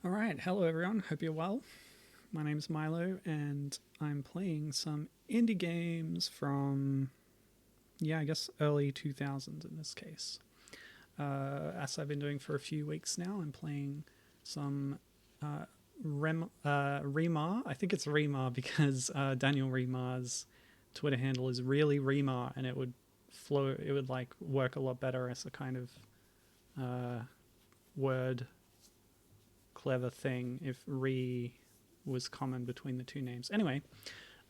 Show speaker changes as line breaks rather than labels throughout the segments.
All right, hello everyone. Hope you're well. My name's Milo, and I'm playing some indie games from, I guess early 2000s in this case. As I've been doing for a few weeks now, I'm playing some Remar. I think it's Remar because Daniel Remar's Twitter handle is really Remar, and it would flow. It would like work a lot better as a kind of word clever thing if re was common between the two names. Anyway,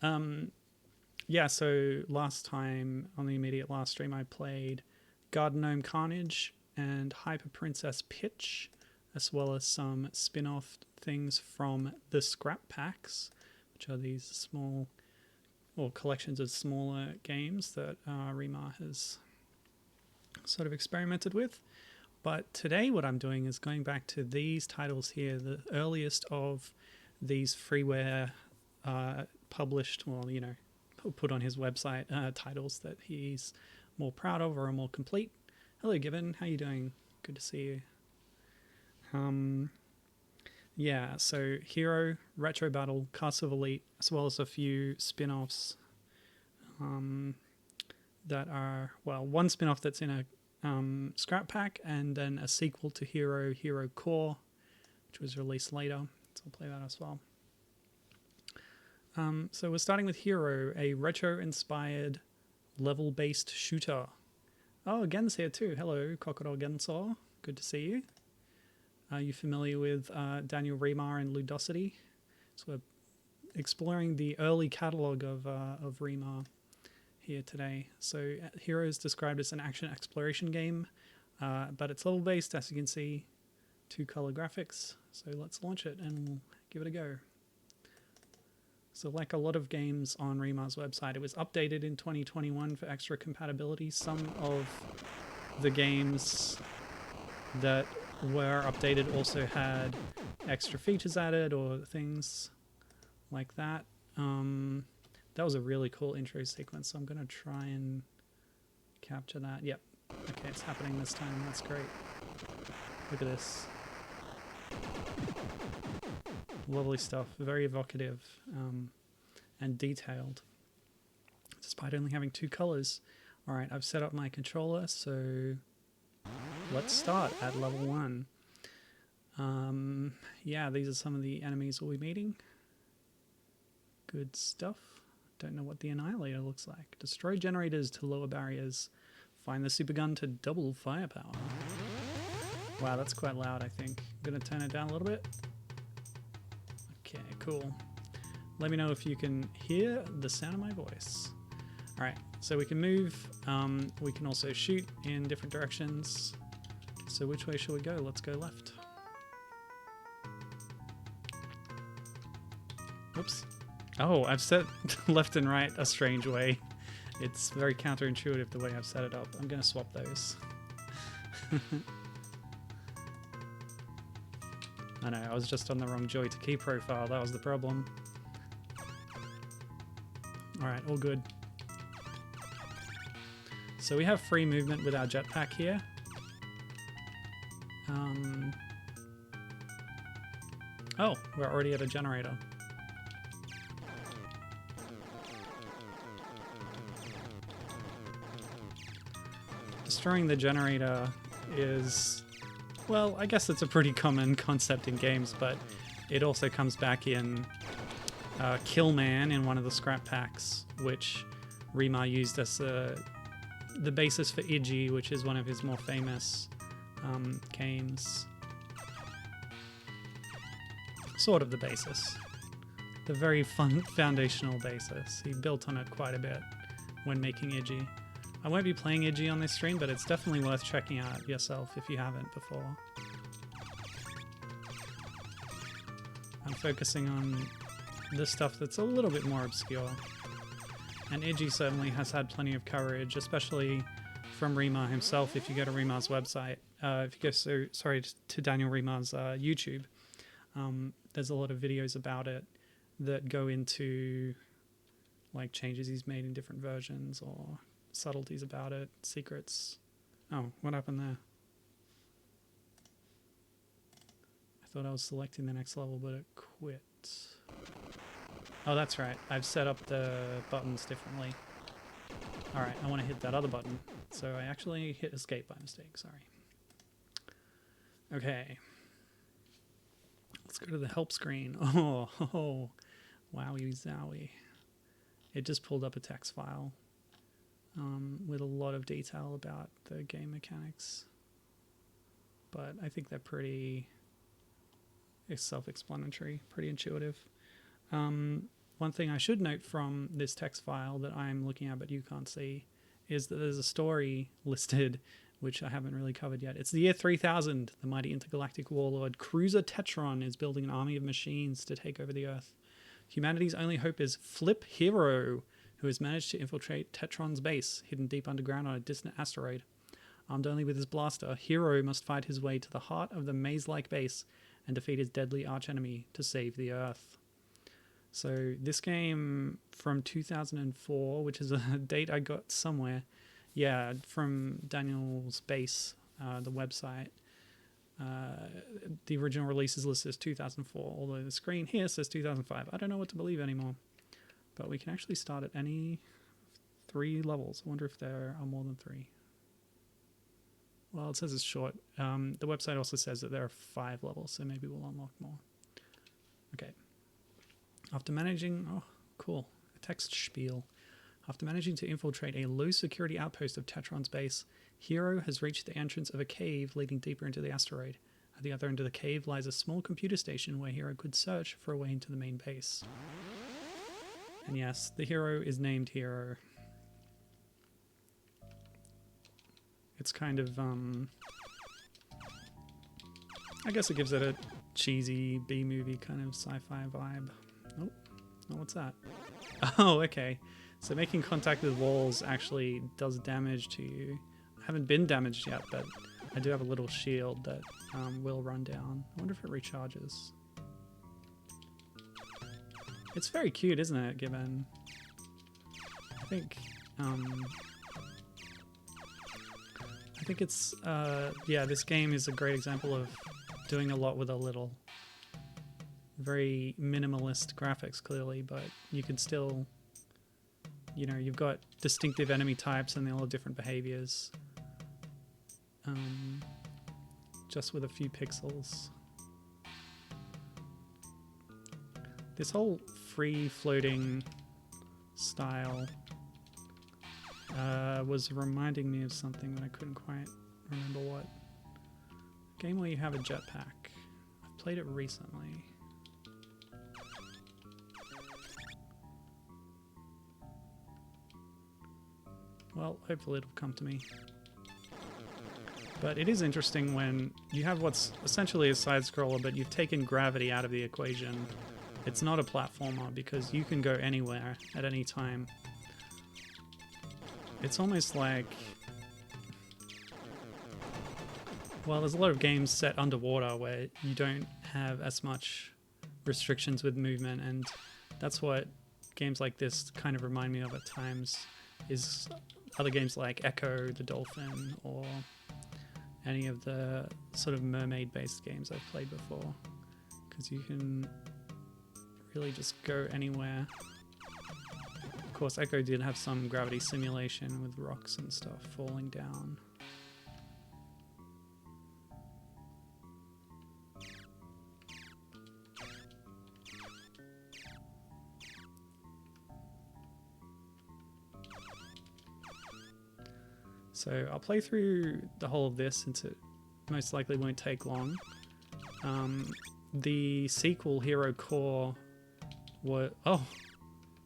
so last time on the immediate last stream I played Garden Gnome Carnage and Hyper Princess Pitch, as well as some spin-off things from the Scrap Packs, which are these small or collections of smaller games that Remar has sort of experimented with. But today what I'm doing is going back to these titles here, the earliest of these freeware published, put on his website titles that he's more proud of or are more complete. Hello, Gibbon. How you doing? Good to see you. So Hero, Retrobattle, Castle of Elite, as well as a few spin-offs that are, one spin-off that's in a scrap pack, and then a sequel to Hero Core, which was released later, so I'll play that as well. So we're starting with Hero, a retro-inspired level-based shooter. Oh, Gen's here too. Hello, Crocodile Gensaw. Good to see you. Are you familiar with Daniel Remar and Ludosity? So we're exploring the early catalogue of Remar here today. So Hero is described as an action exploration game, but it's level based, as you can see, 2-color graphics. So let's launch it and we'll give it a go. So like a lot of games on Remar's website, it was updated in 2021 for extra compatibility. Some of the games that were updated also had extra features added or things like that. That was a really cool intro sequence, so I'm going to try and capture that. Yep. Okay, it's happening this time. That's great. Look at this. Lovely stuff. Very evocative and detailed, despite only having 2 colors. All right, I've set up my controller, so let's start at level 1. These are some of the enemies we'll be meeting. Good stuff. Don't know what the Annihilator looks like. Destroy generators to lower barriers. Find the supergun to double firepower. Wow, that's quite loud, I think. I'm going to turn it down a little bit. Okay, cool. Let me know if you can hear the sound of my voice. Alright, so we can move. We can also shoot in different directions. So which way shall we go? Let's go left. Oops. Oh, I've set left and right a strange way. It's very counterintuitive the way I've set it up. I'm going to swap those. I know, I was just on the wrong joy to key profile. That was the problem. Alright, all good. So we have free movement with our jetpack here. Oh, we're already at a generator. Destroying the generator is, well, I guess it's a pretty common concept in games, but it also comes back in Killman in one of the scrap packs, which Remar used as the basis for Iggy, which is one of his more famous games. Sort of the basis. The very fun foundational basis. He built on it quite a bit when making Iggy. I won't be playing Iggy on this stream, but it's definitely worth checking out yourself if you haven't before. I'm focusing on the stuff that's a little bit more obscure. And Iggy certainly has had plenty of coverage, especially from Remar himself. If you go to Remar's website, if you go to Daniel Remar's YouTube, there's a lot of videos about it that go into like changes he's made in different versions or subtleties about it, secrets. Oh, what happened there? I thought I was selecting the next level, but it quit. Oh, that's right. I've set up the buttons differently. Alright, I want to hit that other button. So I actually hit escape by mistake, sorry. Okay. Let's go to the help screen. Oh, wowie zowie. It just pulled up a text file with a lot of detail about the game mechanics. But I think they're pretty self-explanatory, pretty intuitive. One thing I should note from this text file that I'm looking at but you can't see is that there's a story listed which I haven't really covered yet. It's the year 3000. The mighty intergalactic warlord Cruiser Tetron is building an army of machines to take over the Earth. Humanity's only hope is Flip Hero, who has managed to infiltrate Tetron's base, hidden deep underground on a distant asteroid. Armed only with his blaster, Hero must fight his way to the heart of the maze-like base and defeat his deadly archenemy to save the Earth. So this game from 2004, which is a date I got somewhere, yeah, from Daniel's Base, the website. The original releases list says 2004, although the screen here says 2005. I don't know what to believe anymore. But we can actually start at any 3 levels. I wonder if there are more than 3. Well, it says it's short. The website also says that there are 5 levels, so maybe we'll unlock more. Okay. After managing... Oh, cool. A text spiel. After managing to infiltrate a low-security outpost of Tetron's base, Hero has reached the entrance of a cave leading deeper into the asteroid. At the other end of the cave lies a small computer station where Hero could search for a way into the main base. And yes, the hero is named Hero. It's kind of, I guess it gives it a cheesy B-movie kind of sci-fi vibe. Oh, what's that? Oh, okay. So making contact with walls actually does damage to you. I haven't been damaged yet, but I do have a little shield that will run down. I wonder if it recharges. It's very cute, isn't it, given... I think it's, yeah, this game is a great example of doing a lot with a little. Very minimalist graphics, clearly, but you can still, you know, you've got distinctive enemy types and they all have different behaviors. Just with a few pixels. This whole free-floating style was reminding me of something, but I couldn't quite remember what. A game where you have a jetpack. I've played it recently. Well, hopefully it'll come to me. But it is interesting when you have what's essentially a side-scroller, but you've taken gravity out of the equation. It's not a platformer because you can go anywhere at any time. It's almost like... Well, there's a lot of games set underwater where you don't have as much restrictions with movement, and that's what games like this kind of remind me of at times, is other games like Echo the Dolphin or any of the sort of mermaid-based games I've played before, because you can really just go anywhere. Of course, Echo did have some gravity simulation with rocks and stuff falling down. So I'll play through the whole of this since it most likely won't take long. The sequel, Hero Core, oh,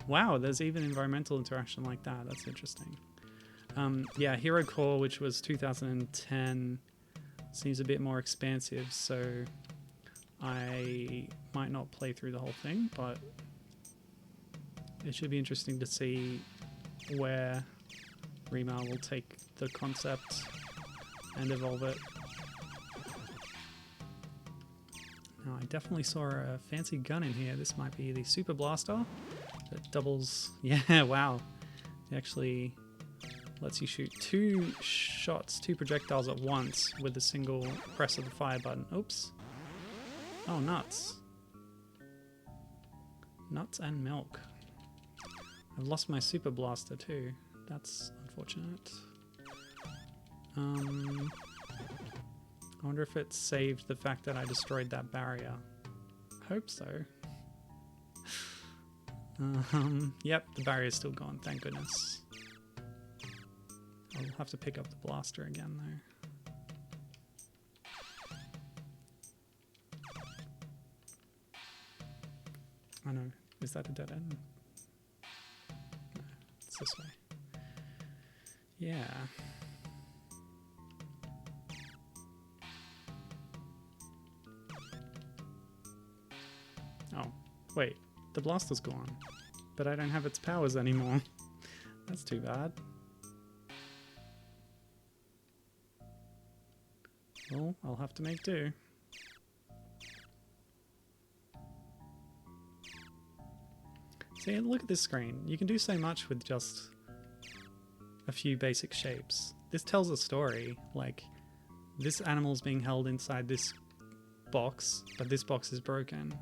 wow, there's even environmental interaction like that. That's interesting. Yeah, Hero Core, which was 2010, seems a bit more expansive, so I might not play through the whole thing, but it should be interesting to see where Remar will take the concept and evolve it. Now, I definitely saw a fancy gun in here. This might be the Super Blaster that doubles. Yeah, wow. It actually lets you shoot 2 shots, 2 projectiles at once with a single press of the fire button. Oops. Oh, nuts. Nuts and milk. I've lost my super blaster too. That's unfortunate. I wonder if it saved the fact that I destroyed that barrier. Hope so. Yep, the barrier's still gone, thank goodness. I'll have to pick up the blaster again though. I know, is that a dead end? No, it's this way. Yeah. Oh, wait, the blaster's gone, but I don't have its powers anymore. That's too bad. Well, I'll have to make do. See, look at this screen. You can do so much with just a few basic shapes. This tells a story, like this animal's being held inside this box, but this box is broken.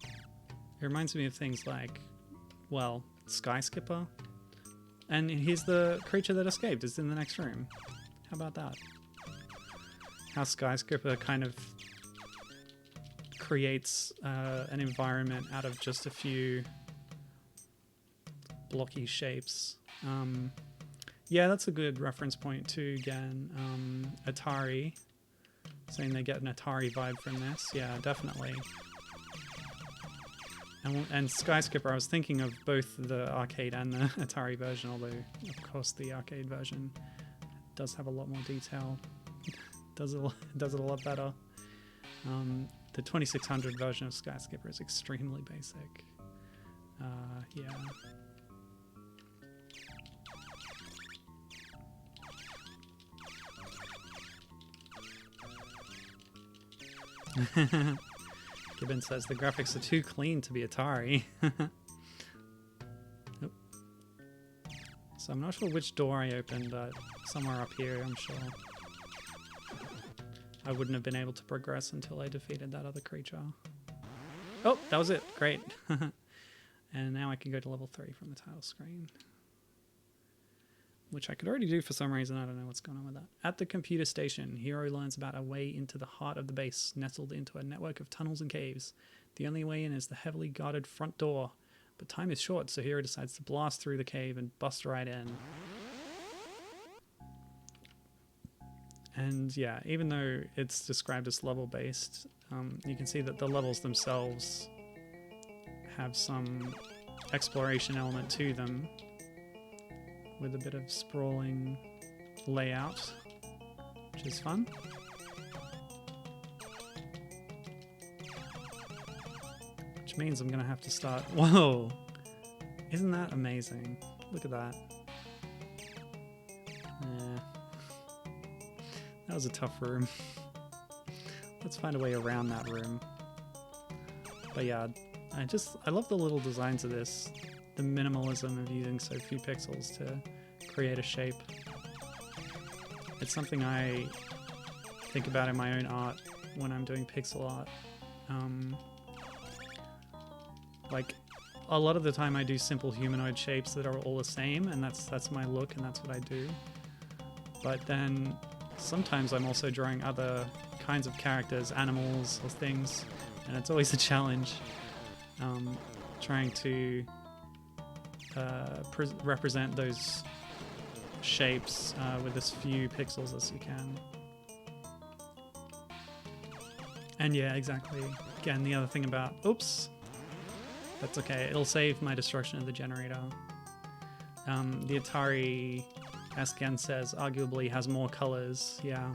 It reminds me of things like, well, Sky Skipper. And here's the creature that escaped. It's in the next room. How about that? How Sky Skipper kind of creates an environment out of just a few blocky shapes. Yeah, that's a good reference point too, again. Atari. Saying they get an Atari vibe from this. Yeah, definitely. And Sky Skipper, I was thinking of both the arcade and the Atari version, although of course the arcade version does have a lot more detail. does it a lot better. The 2600 version of Sky Skipper is extremely basic. Yeah. Gibbon says the graphics are too clean to be Atari. Nope. So I'm not sure which door I opened, but somewhere up here, I'm sure. I wouldn't have been able to progress until I defeated that other creature. Oh, that was it. Great. And now I can go to level 3 from the title screen. Which I could already do for some reason. I don't know what's going on with that. At the computer station, Hero learns about a way into the heart of the base, nestled into a network of tunnels and caves. The only way in is the heavily guarded front door. But time is short, so Hero decides to blast through the cave and bust right in. And yeah, even though it's described as level-based, you can see that the levels themselves have some exploration element to them, with a bit of sprawling layout, which is fun. Which means I'm gonna have to start... Whoa! Isn't that amazing? Look at that. Yeah. That was a tough room. Let's find a way around that room. But yeah, I love the little designs of this. The minimalism of using so few pixels to create a shape. It's something I think about in my own art when I'm doing pixel art. Like, a lot of the time I do simple humanoid shapes that are all the same, and that's my look and that's what I do. But then sometimes I'm also drawing other kinds of characters, animals or things, and it's always a challenge trying to represent those shapes with as few pixels as you can. And yeah, exactly. Again, the other thing about... Oops! That's okay. It'll save my destruction of the generator. The Atari, as Ken says, arguably has more colors. Yeah.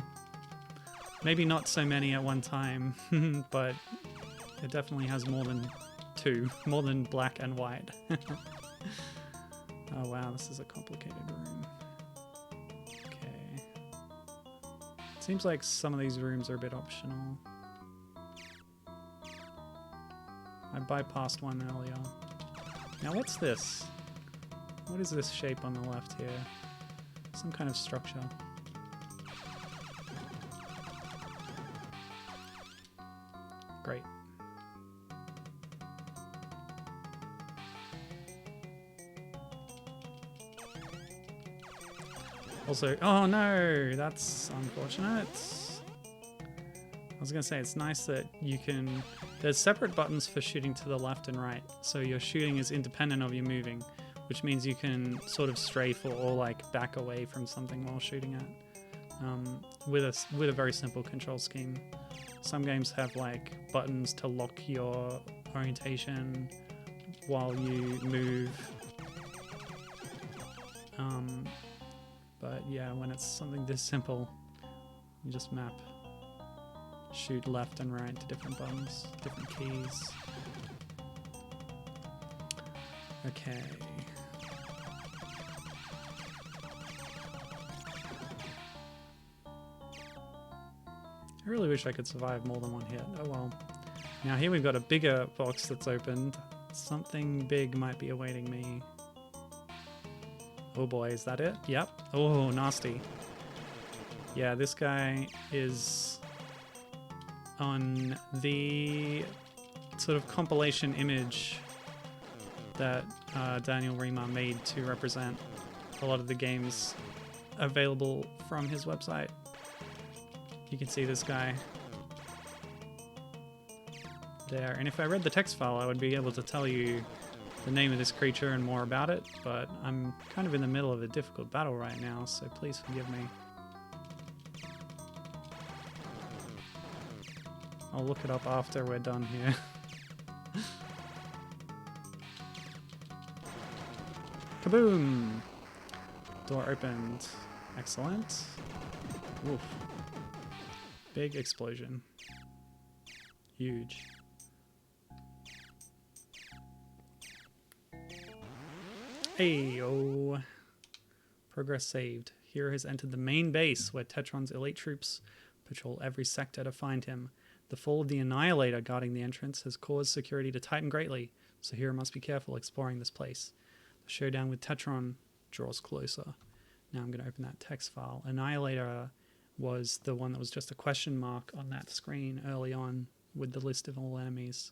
Maybe not so many at one time, but it definitely has more than 2. More than black and white. Oh wow, this is a complicated room. Okay. Seems like some of these rooms are a bit optional. I bypassed one earlier. Now what's this? What is this shape on the left here? Some kind of structure. Great. Also, oh no, that's unfortunate. I was going to say, it's nice that you can... There's separate buttons for shooting to the left and right, so your shooting is independent of you moving, which means you can sort of strafe or like back away from something while shooting at, with a very simple control scheme. Some games have like buttons to lock your orientation while you move. But yeah, when it's something this simple, you just map shoot left and right to different buttons, different keys. Okay. I really wish I could survive more than one hit. Oh well. Now here we've got a bigger box that's opened. Something big might be awaiting me. Oh boy, is that it? Yep. Oh, nasty. Yeah, this guy is on the sort of compilation image that Daniel Remar made to represent a lot of the games available from his website. You can see this guy there. And if I read the text file, I would be able to tell you the name of this creature and more about it, but I'm kind of in the middle of a difficult battle right now, so please forgive me. I'll look it up after we're done here. Kaboom! Door opened. Excellent. Oof. Big explosion. Huge. Hey, oh. Progress saved. Hero has entered the main base where Tetron's elite troops patrol every sector to find him. The fall of the Annihilator guarding the entrance has caused security to tighten greatly, so Hero must be careful exploring this place. The showdown with Tetron draws closer. Now I'm going to open that text file. Annihilator was the one that was just a question mark on that screen early on with the list of all enemies.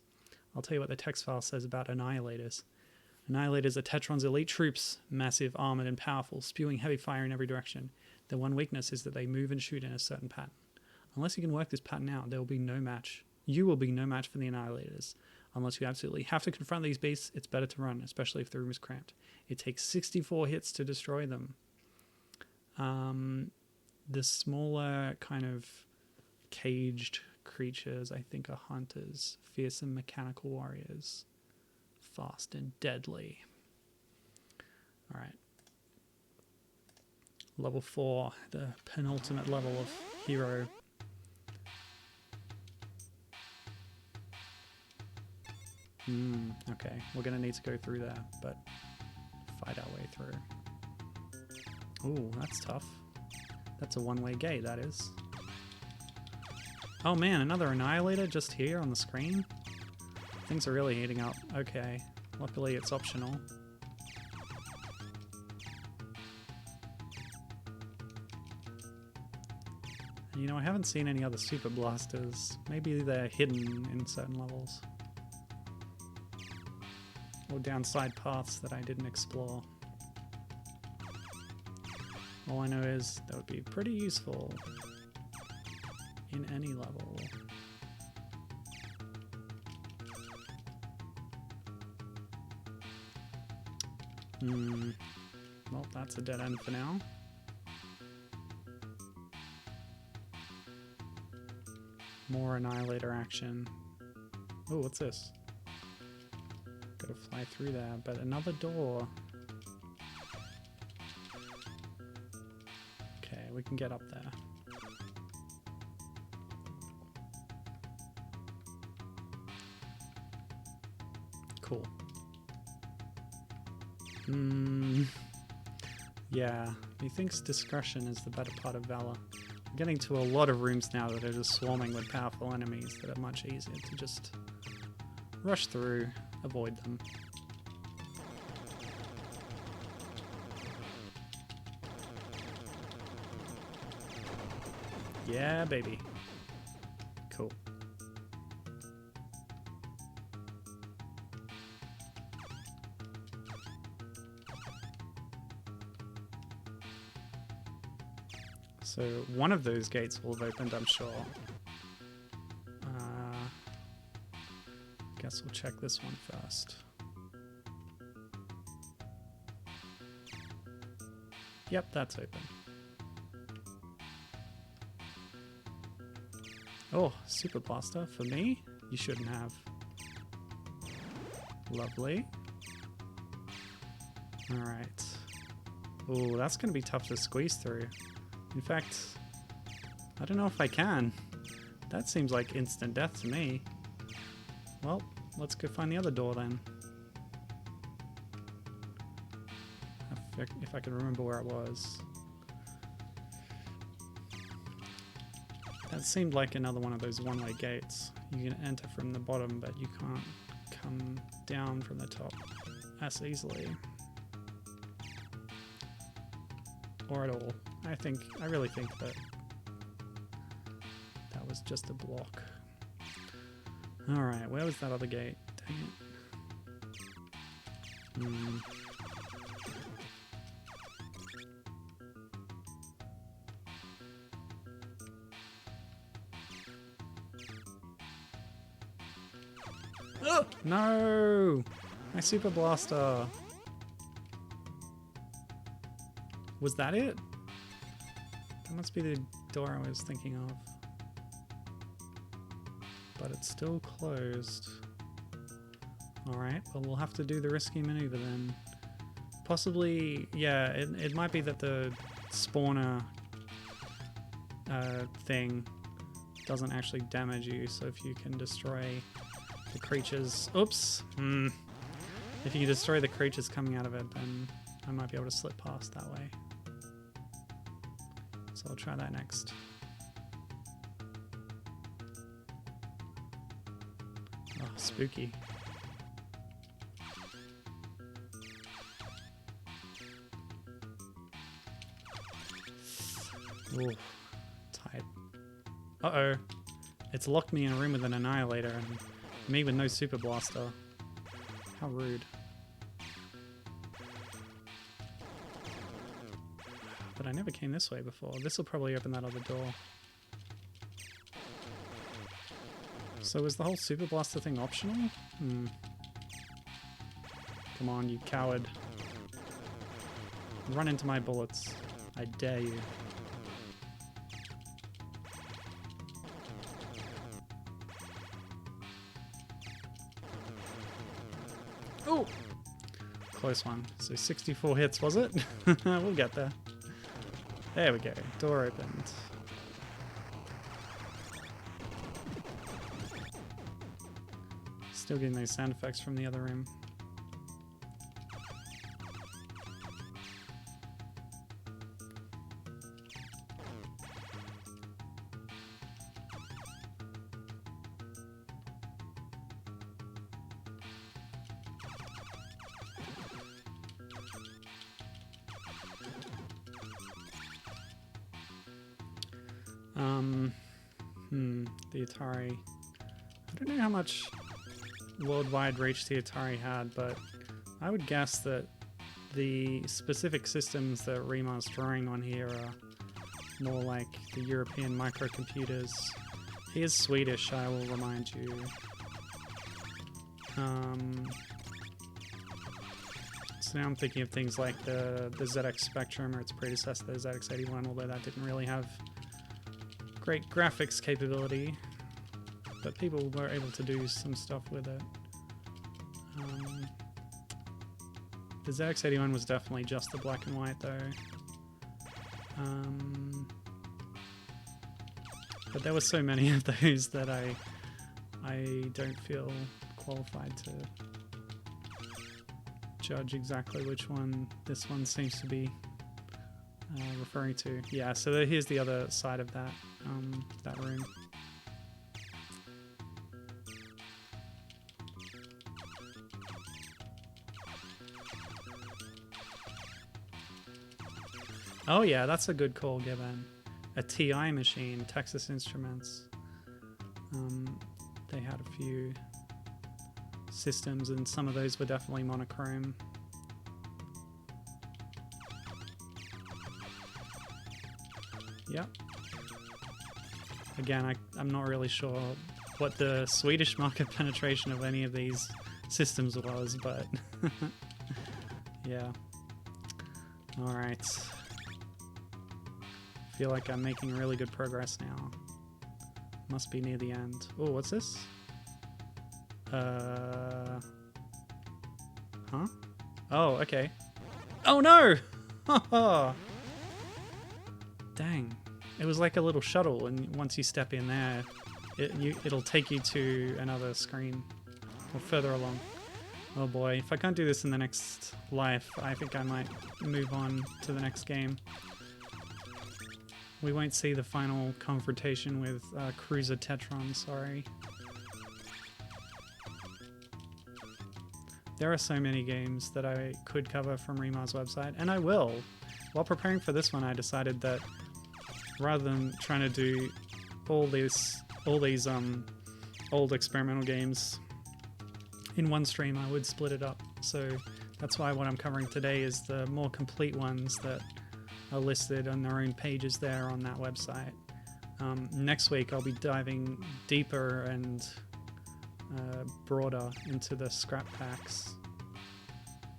I'll tell you what the text file says about Annihilators. Annihilators are Tetron's elite troops, massive, armored, and powerful, spewing heavy fire in every direction. Their one weakness is that they move and shoot in a certain pattern. Unless you can work this pattern out, there will be no match. You will be no match for the Annihilators. Unless you absolutely have to confront these beasts, it's better to run, especially if the room is cramped. It takes 64 hits to destroy them. The smaller kind of caged creatures, I think, are hunters, fearsome mechanical warriors, fast and deadly. All right. Level 4, the penultimate level of hero. Okay, we're gonna need to go through there, but fight our way through. Ooh, that's tough. That's a one-way gate, that is. Oh man, another Annihilator just here on the screen? Things are really heating up. Okay, luckily it's optional. You know, I haven't seen any other super blasters. Maybe they're hidden in certain levels. Or down side paths that I didn't explore. All I know is that would be pretty useful in any level. Well, that's a dead end for now. More Annihilator action. Oh, what's this? Gotta fly through there, but another door. Okay, we can get up there. Cool. Yeah, methinks discretion is the better part of valor. I'm getting to a lot of rooms now that are just swarming with powerful enemies that are much easier to just rush through, avoid them. Yeah, baby. Cool. So one of those gates will have opened, I'm sure. Guess we'll check this one first. Yep, that's open. Oh, Super Blaster for me? You shouldn't have. Lovely. Alright. Oh, that's going to be tough to squeeze through. In fact, I don't know if I can. That seems like instant death to me. Well, let's go find the other door then. If I can remember where it was. That seemed like another one of those one-way gates. You can enter from the bottom, but you can't come down from the top as easily. Or at all. I really think that that was just a block. Alright, where was that other gate? Dang it. Oh, no! My Super Blaster! Was that it? That must be the door I was thinking of. But it's still closed. Alright, well we'll have to do the risky maneuver then. Possibly, yeah, it might be that the spawner thing doesn't actually damage you, so if you can destroy the creatures... Oops! If you can destroy the creatures coming out of it, then I might be able to slip past that way. So I'll try that next. Oh, spooky. Ooh, tight. Uh-oh. It's locked me in a room with an Annihilator and me with no Super Blaster. How rude. But I never came this way before. This will probably open that other door. So was the whole Super Blaster thing optional? Come on, you coward. Run into my bullets. I dare you. Oh! Close one. So 64 hits, was it? We'll get there. There we go. Door opened. Still getting those sound effects from the other room. The Atari. I don't know how much worldwide reach the Atari had, but I would guess that the specific systems that Remar's drawing on here are more like the European microcomputers. He is Swedish, I will remind you. So now I'm thinking of things like the ZX Spectrum or its predecessor, the ZX81, although that didn't really have great graphics capability, but people were able to do some stuff with it. The ZX81 was definitely just the black and white though. But there were so many of those that I don't feel qualified to judge exactly which one this one seems to be referring to. Yeah, so here's the other side of that that room. Oh yeah, that's a good call, Given. A TI machine, Texas Instruments. They had a few systems, and some of those were definitely monochrome. Yep. Again, I'm not really sure what the Swedish market penetration of any of these systems was, but yeah. Alright. Feel like I'm making really good progress now. Must be near the end. Oh, what's this? Huh? Oh, okay. Oh no! Dang. It was like a little shuttle, and once you step in there, it'll take you to another screen, or further along. Oh boy, if I can't do this in the next life, I think I might move on to the next game. We won't see the final confrontation with Cruiser Tetron, sorry. There are so many games that I could cover from Remar's website, and I will. While preparing for this one, I decided that rather than trying to do all these old experimental games in one stream, I would split it up. So that's why what I'm covering today is the more complete ones that are listed on their own pages there on that website. Next week I'll be diving deeper and broader into the scrap packs,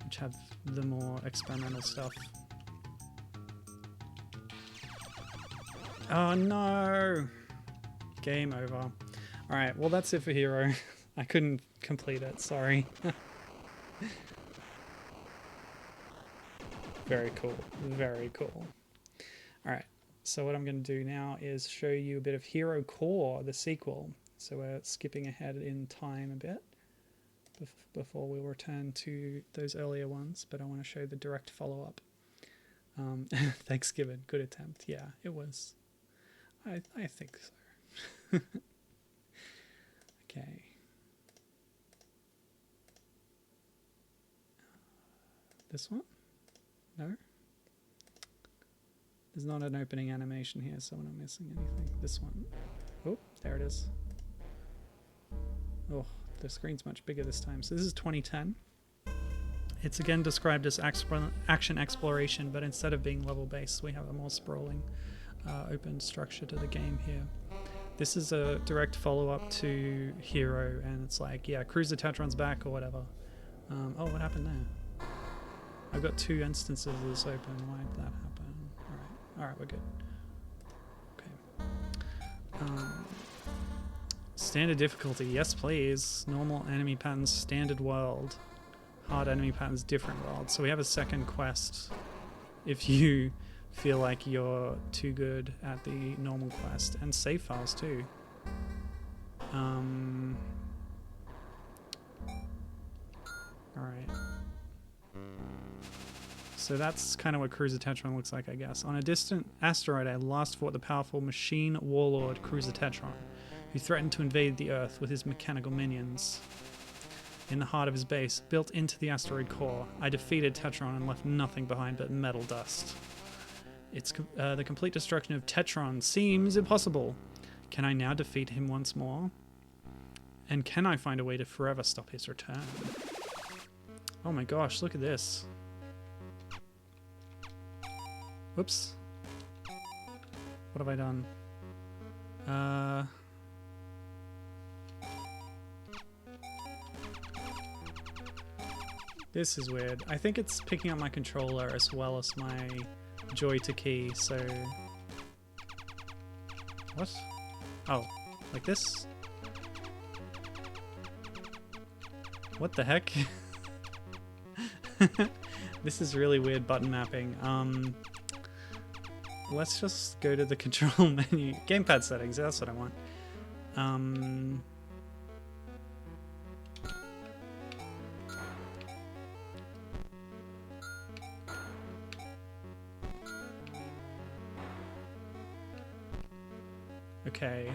which have the more experimental stuff. Oh no! Game over. Alright, well that's it for Hero. I couldn't complete it, sorry. Very cool, very cool. Alright, so what I'm going to do now is show you a bit of Hero Core, the sequel. So we're skipping ahead in time a bit before we return to those earlier ones, but I want to show the direct follow-up. Thanksgiving, good attempt. Yeah, it was. I think so. Okay. This one? No? There's not an opening animation here, so I'm not missing anything. This one. Oh, there it is. Oh, the screen's much bigger this time. So this is 2010. It's again described as action exploration, but instead of being level-based, we have a more sprawling open structure to the game here. This is a direct follow-up to Hero, and it's like, yeah, Cruiser Tetron's back or whatever. Oh, what happened there? I've got 2 instances of this open. Why did that happen? Alright, we're good. Okay. Standard difficulty, yes please. Normal enemy patterns, standard world. Hard enemy patterns, different world. So we have a second quest if you feel like you're too good at the normal quest, and save files too. Alright. So that's kind of what Cruiser Tetron looks like, I guess. On a distant asteroid, I last fought the powerful machine warlord Cruiser Tetron, who threatened to invade the Earth with his mechanical minions. In the heart of his base, built into the asteroid core, I defeated Tetron and left nothing behind but metal dust. The complete destruction of Tetron seems impossible. Can I now defeat him once more? And can I find a way to forever stop his return? Oh my gosh, look at this. Whoops. What have I done? This is weird. I think it's picking up my controller as well as my joy to key, so... What? Oh, like this? What the heck? This is really weird button mapping. Let's just go to the control menu. Gamepad settings, that's what I want. Okay.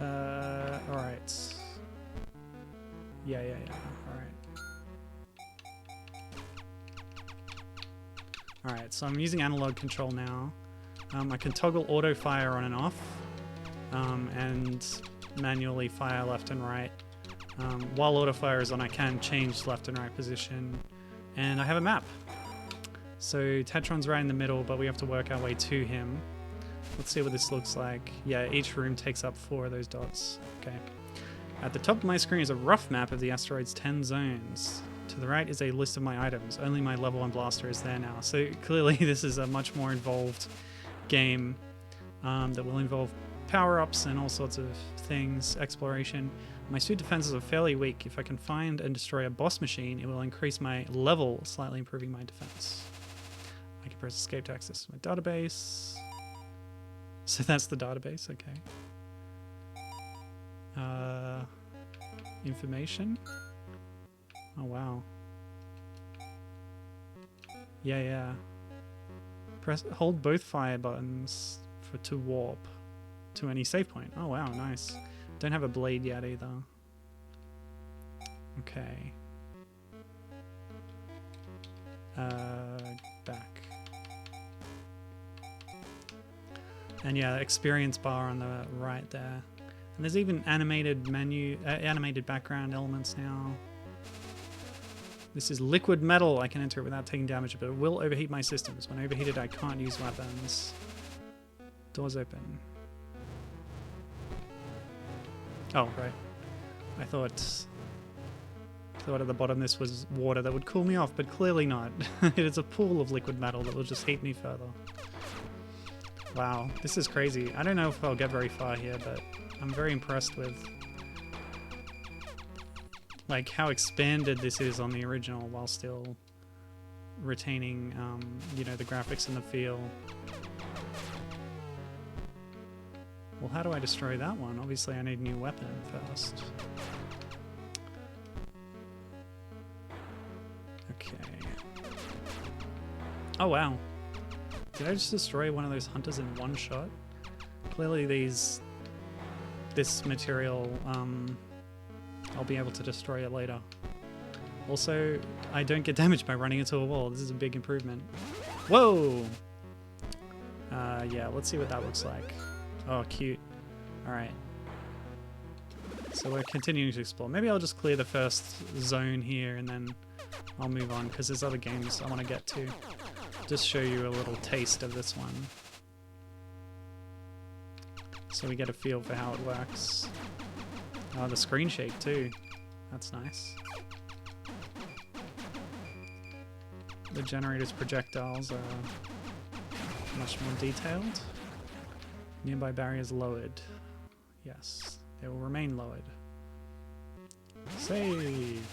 Alright. Yeah, alright. Alright, so I'm using analog control now. I can toggle auto fire on and off, and manually fire left and right. While auto fire is on, I can change left and right position, and I have a map. So Tetron's right in the middle, but we have to work our way to him. Let's see what this looks like. Yeah, each room takes up 4 of those dots. Okay. At the top of my screen is a rough map of the asteroid's 10 zones. To the right is a list of my items. Only my level 1 blaster is there now. So clearly this is a much more involved game that will involve power-ups and all sorts of things, exploration. My suit defenses are fairly weak. If I can find and destroy a boss machine, it will increase my level, slightly improving my defense. I can press escape to access my database. So that's the database, okay. Information? Oh wow. Yeah. Hold both fire buttons to warp to any save point. Oh wow, nice. Don't have a blade yet either. Okay. Back. And yeah, experience bar on the right there. And there's even animated menu, animated background elements now. This is liquid metal. I can enter it without taking damage, but it will overheat my systems. When overheated, I can't use weapons. Doors open. Oh, right. I thought at the bottom this was water that would cool me off, but clearly not. It is a pool of liquid metal that will just heat me further. Wow, this is crazy. I don't know if I'll get very far here, but I'm very impressed with like how expanded this is on the original while still retaining, you know, the graphics and the feel. Well, how do I destroy that one? Obviously, I need a new weapon first. Okay. Oh, wow. Did I just destroy one of those hunters in one shot? Clearly this material, I'll be able to destroy it later. Also, I don't get damaged by running into a wall. This is a big improvement. Whoa! Yeah, let's see what that looks like. Oh, cute. Alright. So we're continuing to explore. Maybe I'll just clear the first zone here and then I'll move on, because there's other games I want to get to. Just show you a little taste of this one, so we get a feel for how it works. Oh, the screen shape too. That's nice. The generator's projectiles are much more detailed. Nearby barriers lowered. Yes, they will remain lowered. Save!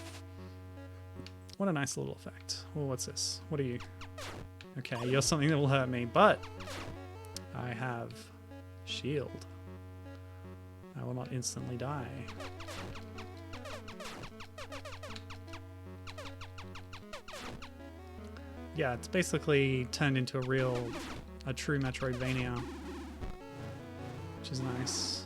What a nice little effect. Well, what's this? What are you? Okay, you're something that will hurt me, but I have shield. I will not instantly die. Yeah, it's basically turned into a true Metroidvania, which is nice.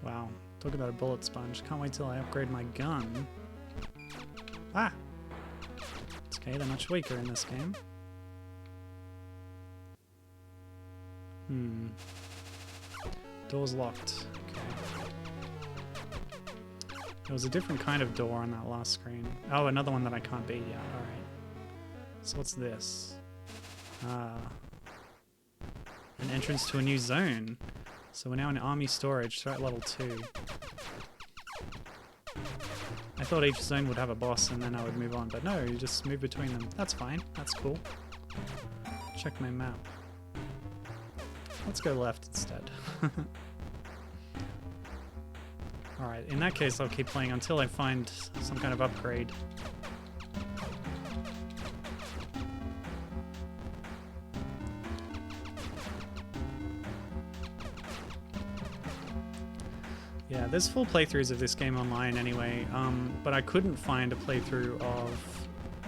Wow, talk about a bullet sponge. Can't wait till I upgrade my gun. Ah! It's okay, they're much weaker in this game. Door's locked. Okay. There was a different kind of door on that last screen. Oh, another one that I can't beat yet. Alright. So what's this? An entrance to a new zone. So we're now in army storage, threat level 2. I thought each zone would have a boss and then I would move on, but no, you just move between them. That's fine, that's cool. Check my map. Let's go left instead. Alright, in that case I'll keep playing until I find some kind of upgrade. Yeah, there's full playthroughs of this game online anyway, but I couldn't find a playthrough of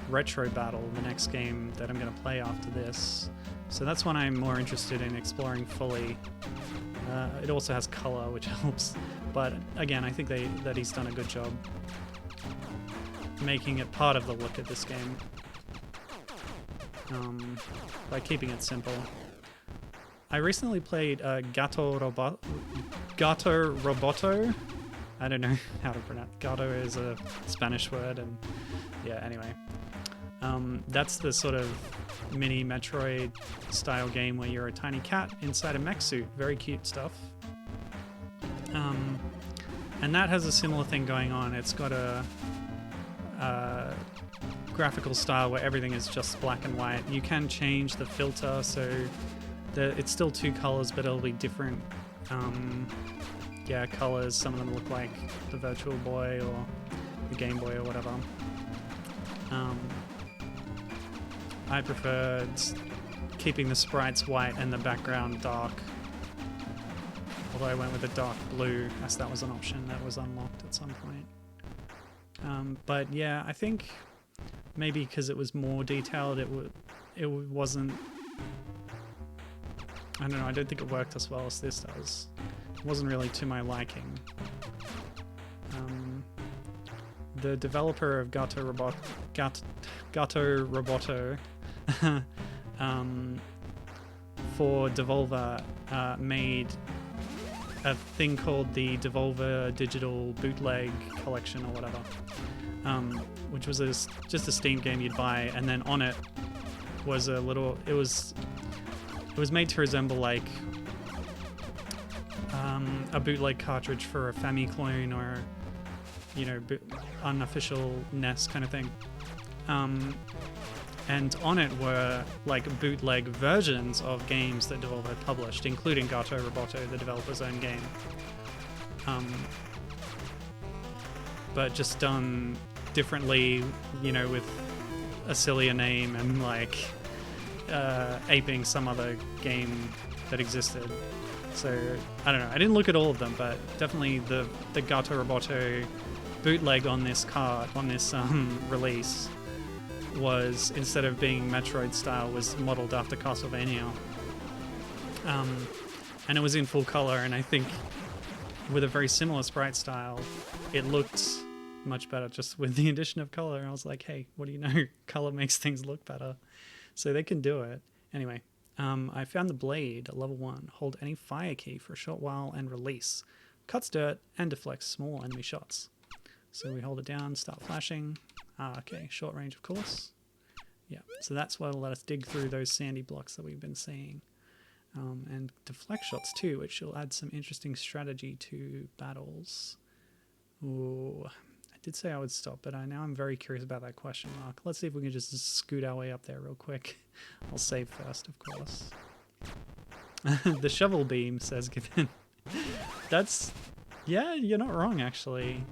Retrobattle, the next game that I'm going to play after this. So that's one I'm more interested in exploring fully. It also has color, which helps, but again, I think that he's done a good job making it part of the look of this game by keeping it simple. I recently played Gato Gato Roboto. I don't know how to pronounce. Gato is a Spanish word, and yeah. Anyway, that's the sort of mini Metroid style game where you're a tiny cat inside a mech suit. Very cute stuff. And that has a similar thing going on. It's got a graphical style where everything is just black and white. You can change the filter, so it's still 2 colors, but it'll be different colors. Some of them look like the Virtual Boy or the Game Boy or whatever. I preferred keeping the sprites white and the background dark, although I went with a dark blue as that was an option that was unlocked at some point. But yeah, I think maybe because it was more detailed, it wasn't, I don't know, I don't think it worked as well as this does. It wasn't really to my liking. The developer of Gato Roboto for Devolver made a thing called the Devolver Digital Bootleg Collection or whatever, which was just a Steam game you'd buy, and then on it was a little, it was made to resemble like a bootleg cartridge for a Famiclone or, you know, unofficial NES kind of thing. And on it were like bootleg versions of games that Devolver had published, including Gato Roboto, the developer's own game. But just done differently, you know, with a sillier name and like aping some other game that existed. So I don't know, I didn't look at all of them, but definitely the Gato Roboto bootleg on this card, on this release, was, instead of being Metroid style, was modeled after Castlevania. And it was in full color, and I think with a very similar sprite style, it looked much better just with the addition of color. And I was like, hey, what do you know? Color makes things look better. So they can do it. Anyway, I found the blade at level 1. Hold any fire key for a short while and release. Cuts dirt and deflects small enemy shots. So we hold it down, start flashing. Okay, short range, of course. Yeah, so that's what will let us dig through those sandy blocks that we've been seeing. And deflect shots too, which will add some interesting strategy to battles. Ooh, I did say I would stop, but now I'm very curious about that question mark. Let's see if we can just scoot our way up there real quick. I'll save first, of course. The shovel beam, says Given. That's, yeah, you're not wrong, actually.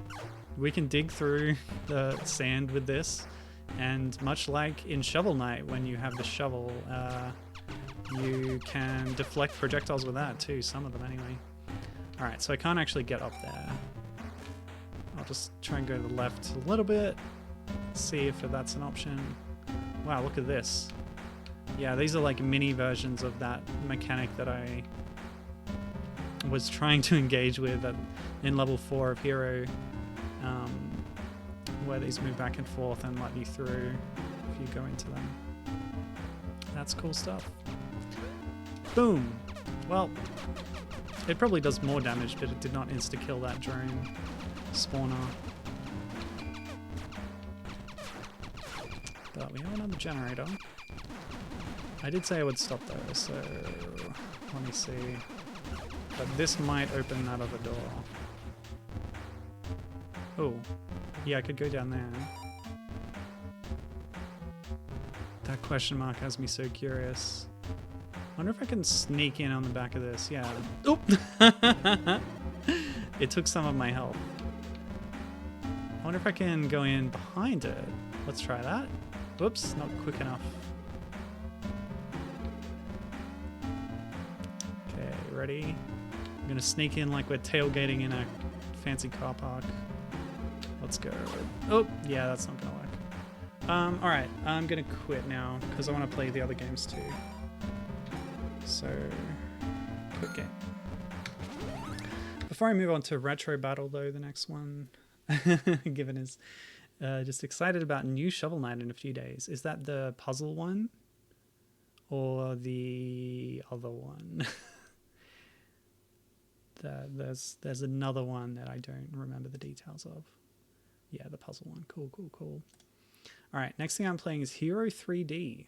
We can dig through the sand with this, and much like in Shovel Knight, when you have the shovel, you can deflect projectiles with that too, some of them anyway. Alright, so I can't actually get up there. I'll just try and go to the left a little bit, see if that's an option. Wow, look at this. Yeah, these are like mini versions of that mechanic that I was trying to engage with in level 4 of Hero. Where these move back and forth and let you through if you go into them. That's cool stuff. Boom! Well, it probably does more damage, but it did not insta-kill that drone spawner. But we have another generator. I did say I would stop though, so let me see. But this might open that other door. Oh, yeah, I could go down there. That question mark has me so curious. Wonder if I can sneak in on the back of this. Yeah. Oh! It took some of my health. I wonder if I can go in behind it. Let's try that. Whoops, not quick enough. Okay, ready? I'm gonna sneak in like we're tailgating in a fancy car park. Let's go. Oh, yeah, that's not gonna work. Alright, I'm gonna quit now because I want to play the other games too. So, quit game. Before I move on to Retrobattle though, the next one, Given is just excited about new Shovel Knight in a few days. Is that the puzzle one? Or the other one? there's another one that I don't remember the details of. Yeah, the puzzle one. Cool, cool, cool. All right, next thing I'm playing is Hero 3D.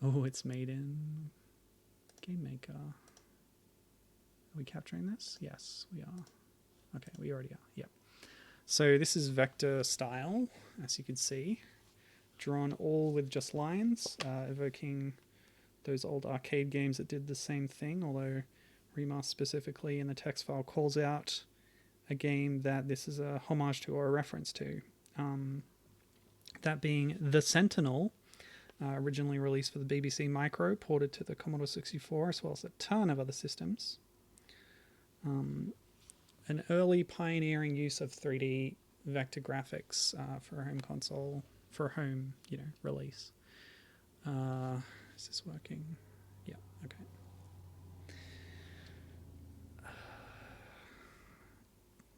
Oh, it's made in Game Maker. Are we capturing this? Yes, we are. Okay, we already are. Yep. So this is vector style, as you can see, drawn all with just lines, evoking those old arcade games that did the same thing, although Remar specifically in the text file calls out a game that this is a homage to or a reference to. That being The Sentinel, originally released for the BBC Micro, ported to the Commodore 64, as well as a ton of other systems. An early pioneering use of 3D vector graphics for a home console, for a home, release. Is this working? Yeah, okay.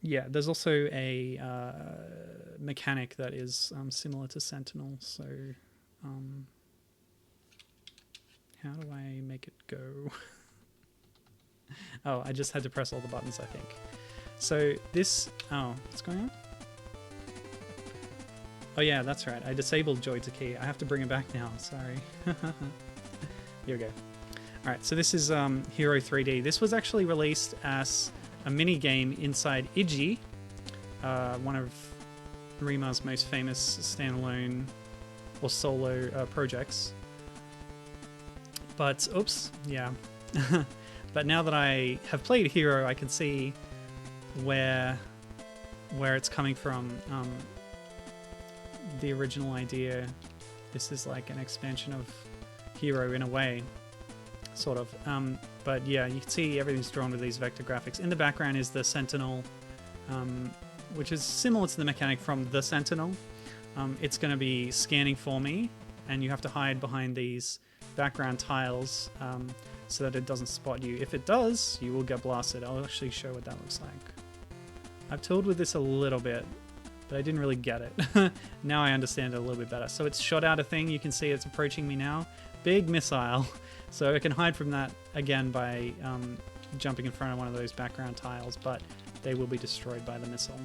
Yeah, there's also a mechanic that is similar to Sentinel, so how do I make it go? Oh, I just had to press all the buttons, I think. So this... Oh, what's going on? Oh yeah, that's right. I disabled Joy to Key. I have to bring it back now. Sorry. Here we go. Alright, so this is Hero 3D. This was actually released as a mini-game inside Iggy, one of Remar's most famous standalone or solo projects. But, oops, yeah. But now that I have played Hero, I can see where it's coming from. The original idea, this is like an expansion of Hero in a way, sort of. But yeah, you can see everything's drawn with these vector graphics. In the background is the Sentinel, which is similar to the mechanic from the Sentinel. It's going to be scanning for me, and you have to hide behind these background tiles so that it doesn't spot you. If it does, you will get blasted. I'll actually show what that looks like. I've tooled with this a little bit, but I didn't really get it. Now I understand it a little bit better. So it's shot out a thing. You can see it's approaching me now. Big missile. So I can hide from that again by jumping in front of one of those background tiles, but they will be destroyed by the missile.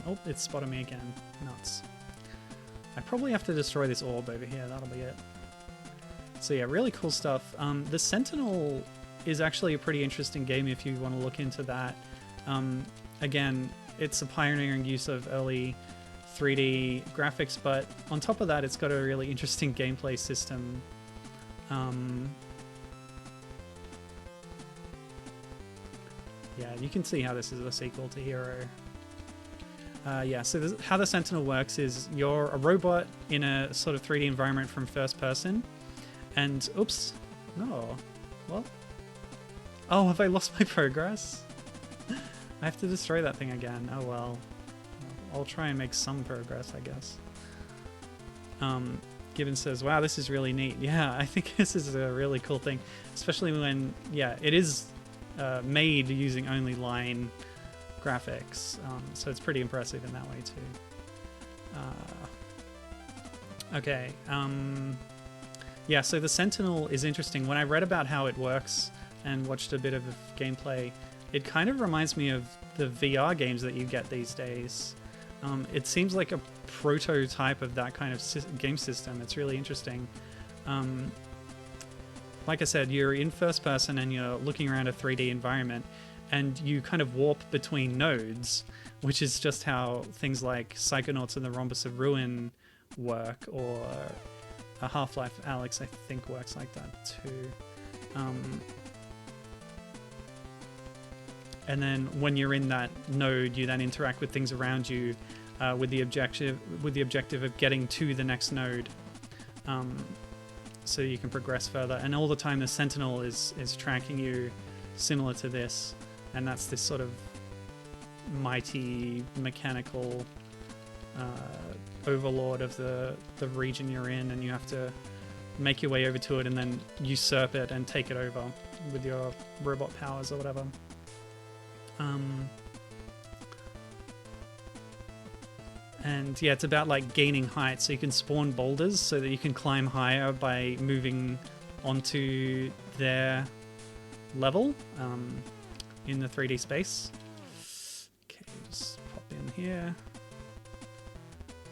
Oh, it's spotted me again. Nuts. I probably have to destroy this orb over here. That'll be it. So yeah, really cool stuff. The Sentinel is actually a pretty interesting game if you want to look into that. Again, it's a pioneering use of early 3D graphics, but on top of that, it's got a really interesting gameplay system. Yeah, you can see how this is a sequel to Hero. Yeah, so how the Sentinel works is you're a robot in a sort of 3D environment from first person, and oops, no, well, oh, have I lost my progress? I have to destroy that thing again. Oh well, I'll try and make some progress, I guess. Gibbon says, wow, this is really neat. Yeah, I think this is a really cool thing, especially when, yeah, it is made using only line graphics, so it's pretty impressive in that way too. Okay, yeah, so the Sentinel is interesting. When I read about how it works and watched a bit of gameplay, it kind of reminds me of the VR games that you get these days. It seems like a prototype of that kind of game system. It's really interesting. Like I said, you're in first person and you're looking around a 3D environment, and you kind of warp between nodes, which is just how things like Psychonauts and the Rhombus of Ruin work, or a Half-Life Alyx, I think, works like that too. And then when you're in that node, you then interact with things around you with the objective of getting to the next node, so you can progress further. And all the time, the Sentinel is tracking you, similar to this, and that's this sort of mighty mechanical overlord of the region you're in, and you have to make your way over to it and then usurp it and take it over with your robot powers or whatever. And yeah, it's about like gaining height, so you can spawn boulders so that you can climb higher by moving onto their level in the 3D space. Okay, just pop in here.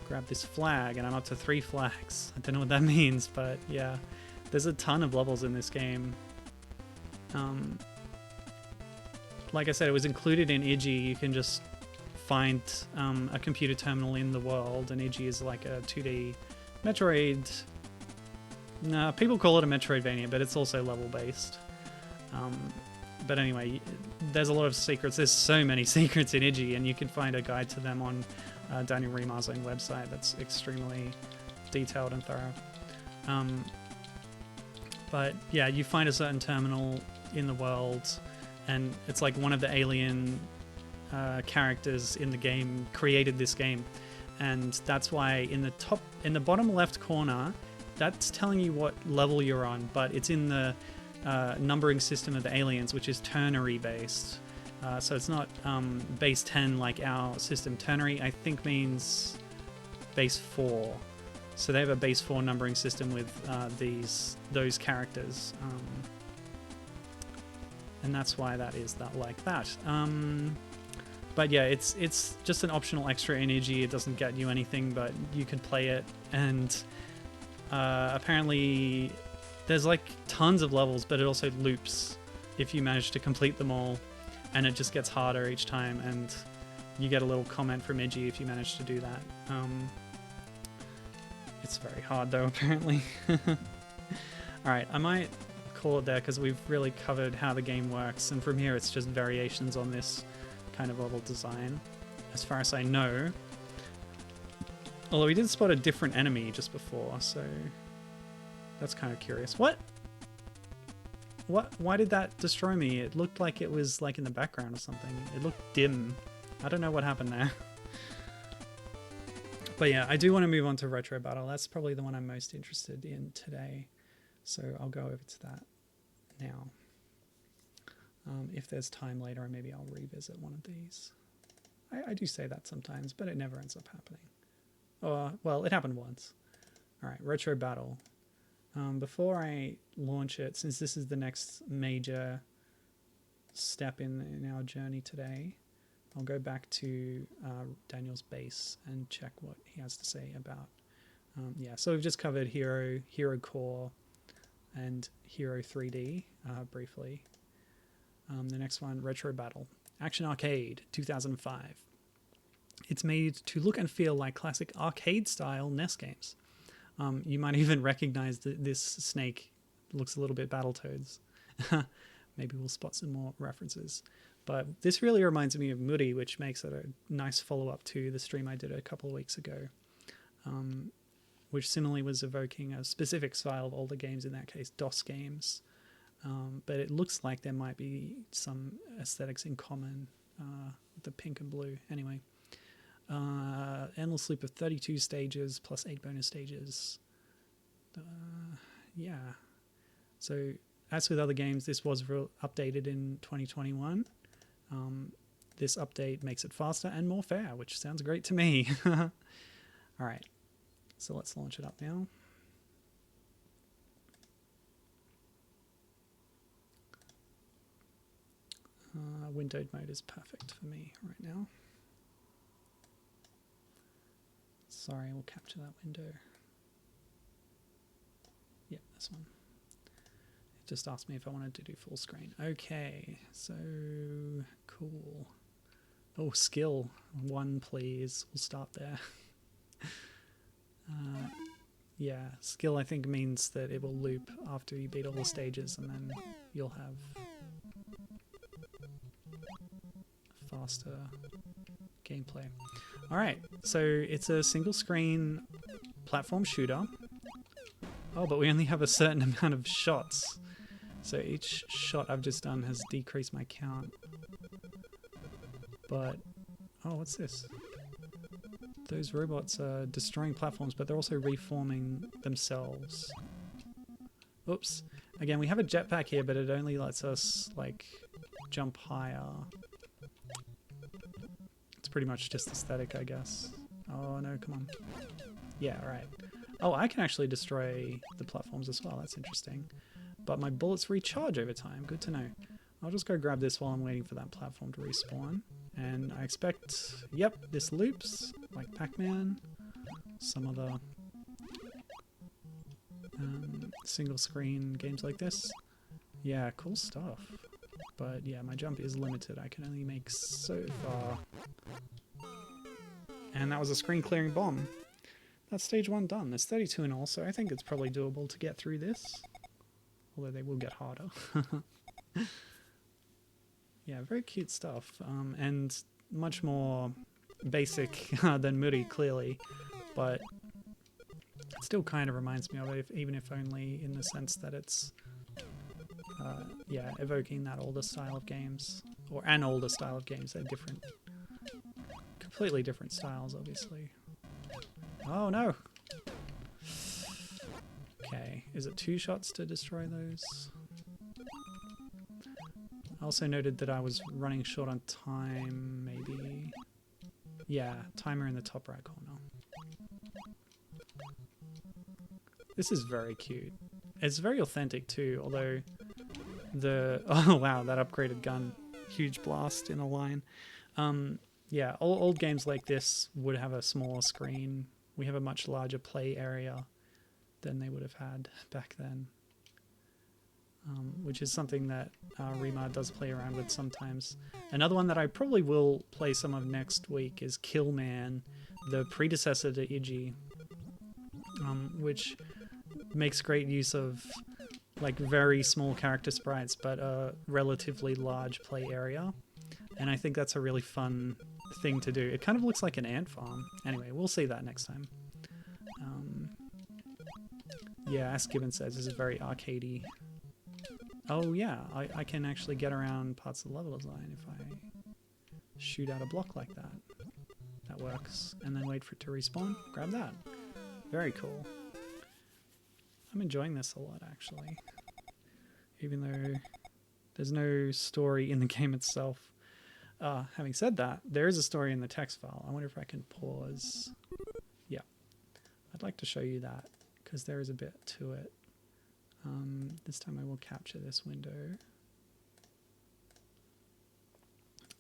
Grab this flag, and I'm up to 3 flags. I don't know what that means, but yeah. There's a ton of levels in this game. Like I said, it was included in Iggy. You can just find a computer terminal in the world, and Iggy is like a 2D Metroid. Nah, people call it a Metroidvania, but it's also level-based. But anyway, there's a lot of secrets. There's so many secrets in Iggy, and you can find a guide to them on Daniel Remar's own website that's extremely detailed and thorough. But yeah, you find a certain terminal in the world, and it's like one of the alien characters in the game created this game, and that's why in the bottom left corner, that's telling you what level you're on, but it's in the numbering system of the aliens, which is ternary based. So it's not base 10 like our system. Ternary, I think, means base 4. So they have a base 4 numbering system with those characters. And that's why that is like that. But yeah, it's just an optional extra energy. It doesn't get you anything, but you can play it. And apparently there's like tons of levels, but it also loops if you manage to complete them all. And it just gets harder each time, and you get a little comment from Iggy if you manage to do that. It's very hard though, apparently. Alright, I might call it there because we've really covered how the game works, and from here it's just variations on this kind of level design, as far as I know. Although we did spot a different enemy just before, so that's kind of curious. What? Why did that destroy me? It looked like it was like in the background or something. It looked dim. I don't know what happened there. But yeah, I do want to move on to Retrobattle. That's probably the one I'm most interested in today. So I'll go over to that now. If there's time later, maybe I'll revisit one of these. I do say that sometimes, but it never ends up happening. Well, it happened once. All right, Retrobattle. Before I launch it, since this is the next major step in our journey today, I'll go back to Daniel's base and check what he has to say about. Yeah, so we've just covered Hero, Hero Core, and Hero 3D briefly. The next one, Retrobattle. Action Arcade, 2005. It's made to look and feel like classic arcade-style NES games. You might even recognize that this snake looks a little bit Battletoads. Maybe we'll spot some more references. But this really reminds me of Muri, which makes it a nice follow-up to the stream I did a couple of weeks ago, which similarly was evoking a specific style of older games, in that case DOS games. But it looks like there might be some aesthetics in common with the pink and blue. Anyway. Endless loop of 32 stages plus 8 bonus stages. Yeah. So as with other games, this was updated in 2021. This update makes it faster and more fair, which sounds great to me. All right. So let's launch it up now. Windowed mode is perfect for me right now. Sorry, we'll capture that window. Yep, this one. It just asked me if I wanted to do full screen. Okay, so cool. Oh, skill 1, please. We'll start there. Yeah, skill I think means that it will loop after you beat all the stages, and then you'll have faster gameplay. Alright, so it's a single screen platform shooter. Oh, but we only have a certain amount of shots. So each shot I've just done has decreased my count. But, oh, what's this? Those robots are destroying platforms, but they're also reforming themselves. Oops. Again, we have a jetpack here, but it only lets us, like, jump higher. It's pretty much just aesthetic, I guess. Oh, no, come on. Yeah, right. Oh, I can actually destroy the platforms as well. That's interesting. But my bullets recharge over time. Good to know. I'll just go grab this while I'm waiting for that platform to respawn. And I expect, yep, this loops, like Pac-Man, some other single screen games like this. Yeah, cool stuff. But yeah, my jump is limited. I can only make so far. And that was a screen clearing bomb. That's stage 1 done. There's 32 in all, so I think it's probably doable to get through this. Although they will get harder. Yeah, very cute stuff. And much more basic than Muri, clearly. But it still kind of reminds me of it, even if only in the sense that it's yeah, evoking that older style of games. Or an older style of games. They're different. Completely different styles, obviously. Oh no! Okay, is it 2 shots to destroy those? I also noted that I was running short on time, maybe. Yeah, timer in the top right corner. This is very cute. It's very authentic too, although the... Oh wow, that upgraded gun. Huge blast in a line. Yeah, old games like this would have a smaller screen. We have a much larger play area than they would have had back then. Which is something that Remar does play around with sometimes. Another one that I probably will play some of next week is Killman, the predecessor to Iggy, which makes great use of like very small character sprites but a relatively large play area. And I think that's a really fun thing to do. It kind of looks like an ant farm. Anyway, we'll see that next time. Yeah, as Gibbon says, this is very arcadey. Oh yeah, I can actually get around parts of the level design if I shoot out a block like that. That works. And then wait for it to respawn. Grab that. Very cool. I'm enjoying this a lot, actually. Even though there's no story in the game itself. Having said that, there is a story in the text file. I wonder if I can pause. Yeah. I'd like to show you that, because there is a bit to it. This time I will capture this window.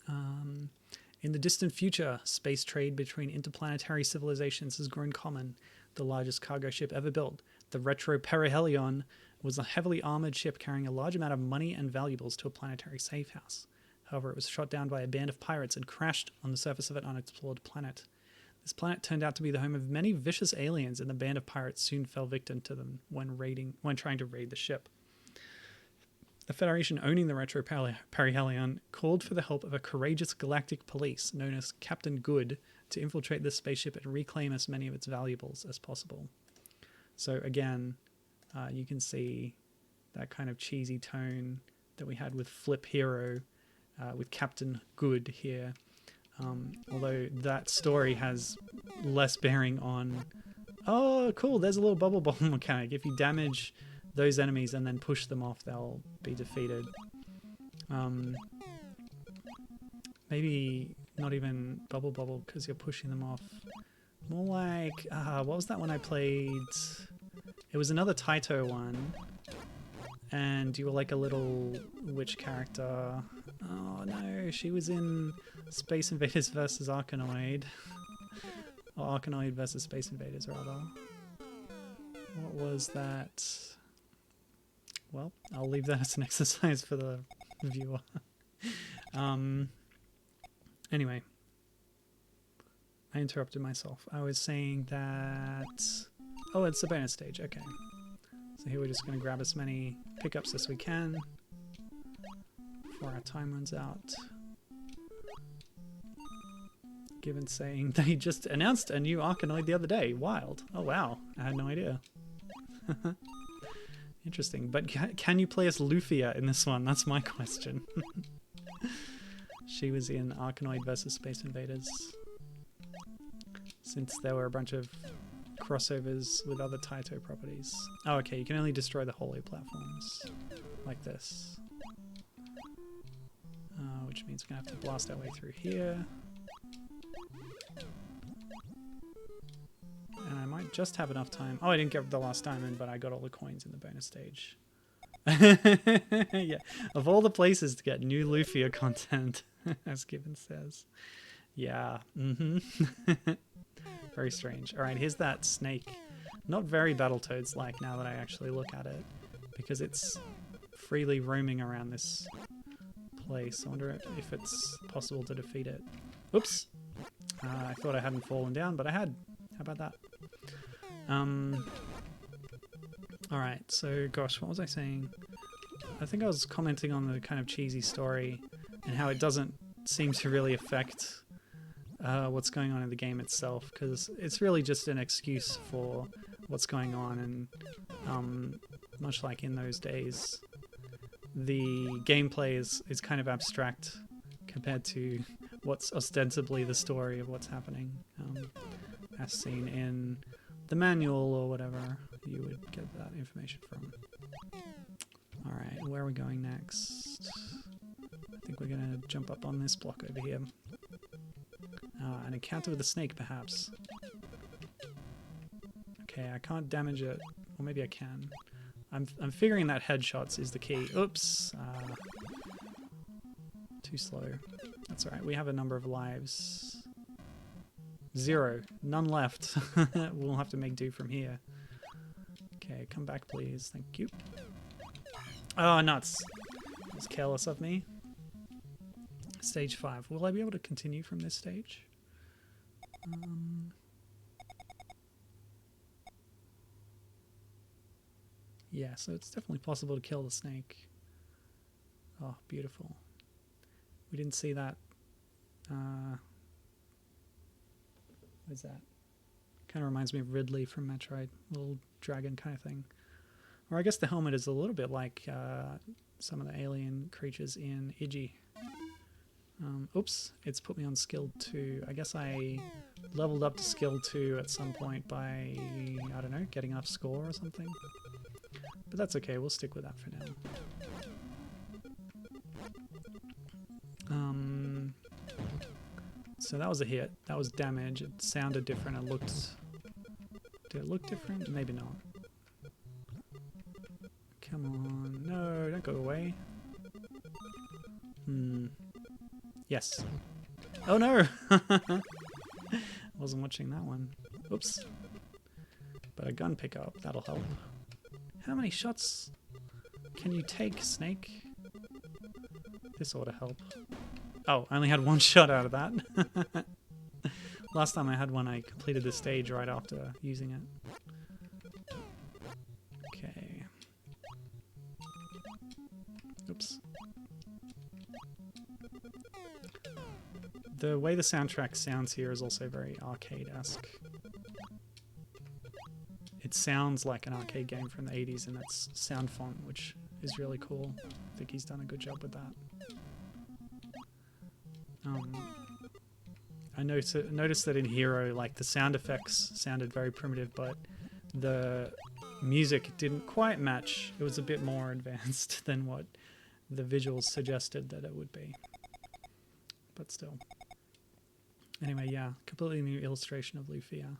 In the distant future, space trade between interplanetary civilizations has grown common. The largest cargo ship ever built, the Retrobattle, was a heavily armored ship carrying a large amount of money and valuables to a planetary safe house. However, it was shot down by a band of pirates and crashed on the surface of an unexplored planet. This planet turned out to be the home of many vicious aliens, and the band of pirates soon fell victim to them when trying to raid the ship. The Federation owning the Retrobattle called for the help of a courageous galactic police known as Captain Good to infiltrate the spaceship and reclaim as many of its valuables as possible. So again, you can see that kind of cheesy tone that we had with Flip Hero, with Captain Good here. Although that story has less bearing on... Oh, cool, there's a little bubble bomb mechanic. If you damage those enemies and then push them off, they'll be defeated. Maybe not even bubble because you're pushing them off. More like... what was that one I played? It was another Taito one. And you were like a little witch character. Oh no, she was in Space Invaders versus Arkanoid. Or Arkanoid versus Space Invaders, rather. What was that? Well, I'll leave that as an exercise for the viewer. Anyway. I interrupted myself. I was saying that... Oh, it's the bonus stage, okay. So here we're just going to grab as many pickups as we can before our time runs out. Given saying they just announced a new Arkanoid the other day. Wild. Oh wow, I had no idea. Interesting, but can you play as Lufia in this one? That's my question. She was in Arkanoid versus Space Invaders. Since there were a bunch of crossovers with other Taito properties. Oh, okay, you can only destroy the holy platforms like this. Which means we're going to have to blast our way through here. And I might just have enough time. Oh, I didn't get the last diamond, but I got all the coins in the bonus stage. Yeah, of all the places to get new Lufia content, as Gibbon says. Yeah, very strange. All right, here's that snake. Not very Battletoads-like now that I actually look at it, because it's freely roaming around this place. I wonder if it's possible to defeat it. Oops! I thought I hadn't fallen down, but I had. How about that? Alright, so gosh, what was I saying? I think I was commenting on the kind of cheesy story and how it doesn't seem to really affect what's going on in the game itself, because it's really just an excuse for what's going on, and much like in those days, the gameplay is kind of abstract compared to what's ostensibly the story of what's happening, as seen in the manual or whatever you would get that information from. Alright, where are we going next? I think we're going to jump up on this block over here. An encounter with a snake, perhaps. Okay, I can't damage it. Or maybe I can. I'm figuring that headshots is the key. Oops! Too slow. That's alright, we have a number of lives. 0. None left. We'll have to make do from here. Okay, come back please. Thank you. Oh, nuts! That was careless of me. Stage 5. Will I be able to continue from this stage? Yeah, so it's definitely possible to kill the snake. Oh, beautiful. We didn't see that. What is that? Kind of reminds me of Ridley from Metroid. Little dragon kind of thing. Or I guess the helmet is a little bit like some of the alien creatures in Iggy. Oops, it's put me on skill 2. I guess I leveled up to skill 2 at some point by, I don't know, getting enough score or something. But that's okay, we'll stick with that for now. So that was a hit. That was damage. It sounded different. It looked... Did it look different? Maybe not. Come on. No, don't go away. Yes. Oh no! Wasn't watching that one. Oops. But a gun pickup, that'll help. How many shots can you take, Snake? This ought to help. Oh, I only had one shot out of that. Last time I had one, I completed the stage right after using it. Okay. Oops. The way the soundtrack sounds here is also very arcade-esque. It sounds like an arcade game from the 80s in its sound font, which is really cool. I think he's done a good job with that. I noticed that in Hero, like, the sound effects sounded very primitive, but the music didn't quite match. It was a bit more advanced than what the visuals suggested that it would be. But still. Anyway, yeah, completely new illustration of Lufia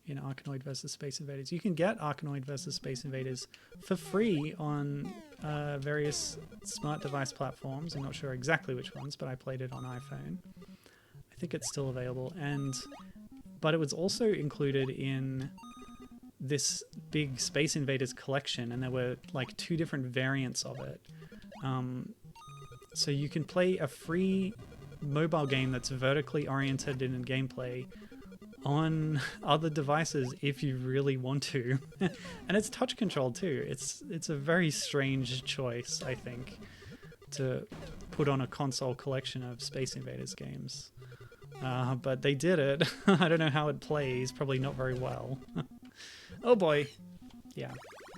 in Arkanoid vs. Space Invaders. You can get Arkanoid vs. Space Invaders for free on various smart device platforms. I'm not sure exactly which ones, but I played it on iPhone. I think it's still available, but it was also included in this big Space Invaders collection, and there were like 2 different variants of it. So you can play a free mobile game that's vertically oriented in gameplay on other devices if you really want to. And it's touch controlled too. It's a very strange choice, I think, to put on a console collection of Space Invaders games. But they did it. I don't know how it plays, probably not very well. Oh boy. Yeah,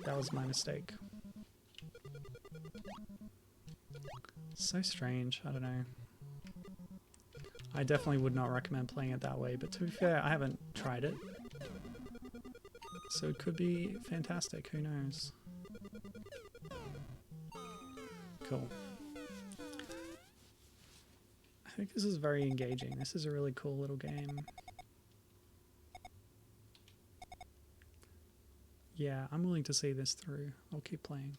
that was my mistake. So strange, I don't know. I definitely would not recommend playing it that way, but to be fair, I haven't tried it. So it could be fantastic, who knows? Cool. I think this is very engaging. This is a really cool little game. Yeah, I'm willing to see this through. I'll keep playing.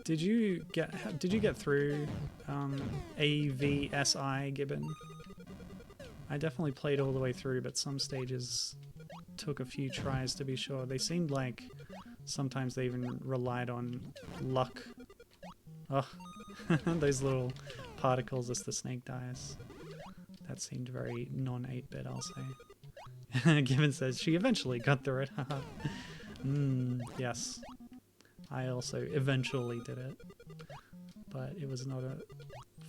Did you get through AVSI Gibbon? I definitely played all the way through, but some stages took a few tries to be sure. They seemed like sometimes they even relied on luck. Oh, those little particles as the snake dies. That seemed very non-8-bit, I'll say. Gibbon says she eventually got through it. Yes. I also eventually did it, but it was not a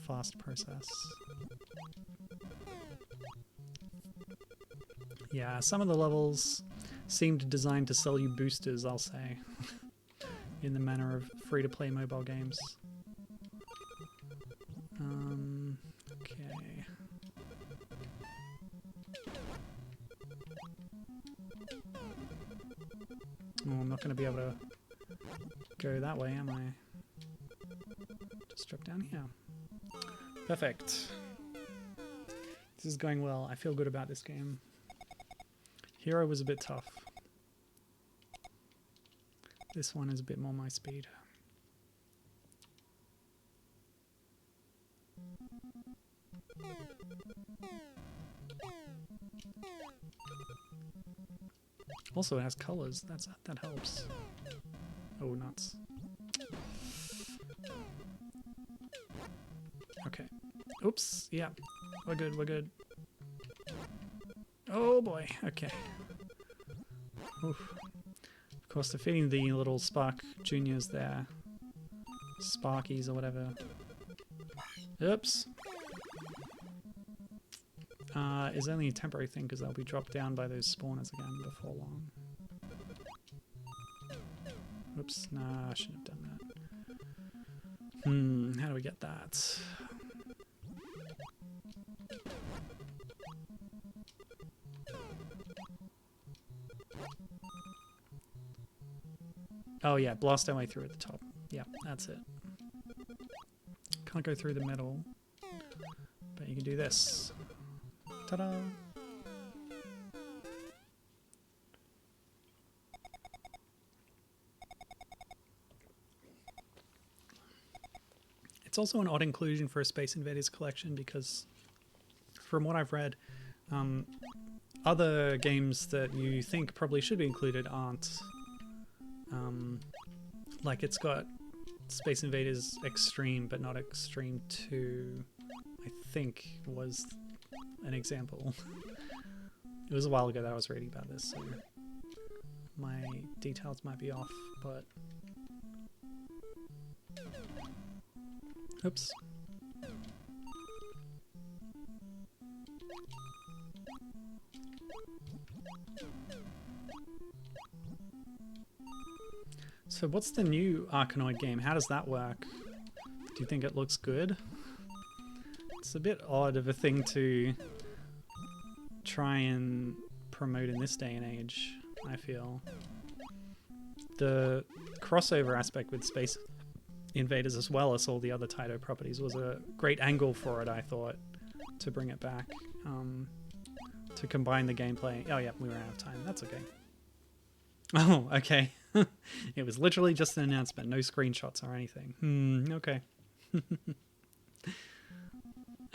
fast process. Yeah, some of the levels seemed designed to sell you boosters, I'll say, in the manner of free-to-play mobile games. Okay. Oh, I'm not going to be able to go that way, am I? Just drop down here. Perfect. This is going well. I feel good about this game. Hero was a bit tough. This one is a bit more my speed. Also, it has colors. That helps. Oh, nuts. Okay. Oops. Yeah. We're good. We're good. Oh boy. Okay. Oof. Of course, defeating the little Spark Juniors there. Sparkies or whatever. Oops. Is only a temporary thing because they'll be dropped down by those spawners again before long. Oops, nah, I shouldn't have done that. How do we get that? Oh yeah, blast our way through at the top. Yeah, that's it. Can't go through the middle, but you can do this. Ta-da! It's also an odd inclusion for a Space Invaders collection because, from what I've read, other games that you think probably should be included aren't. Like it's got Space Invaders Extreme, but not Extreme 2, I think was an example. It was a while ago that I was reading about this, so my details might be off, but... Oops. So what's the new Arkanoid game? How does that work? Do you think it looks good? It's a bit odd of a thing to try and promote in this day and age, I feel. The crossover aspect with Space Invaders as well as all the other Taito properties was a great angle for it, I thought, to bring it back, to combine the gameplay. Oh yeah, we ran out of time. That's okay. Oh, okay. It was literally just an announcement, no screenshots or anything. Okay.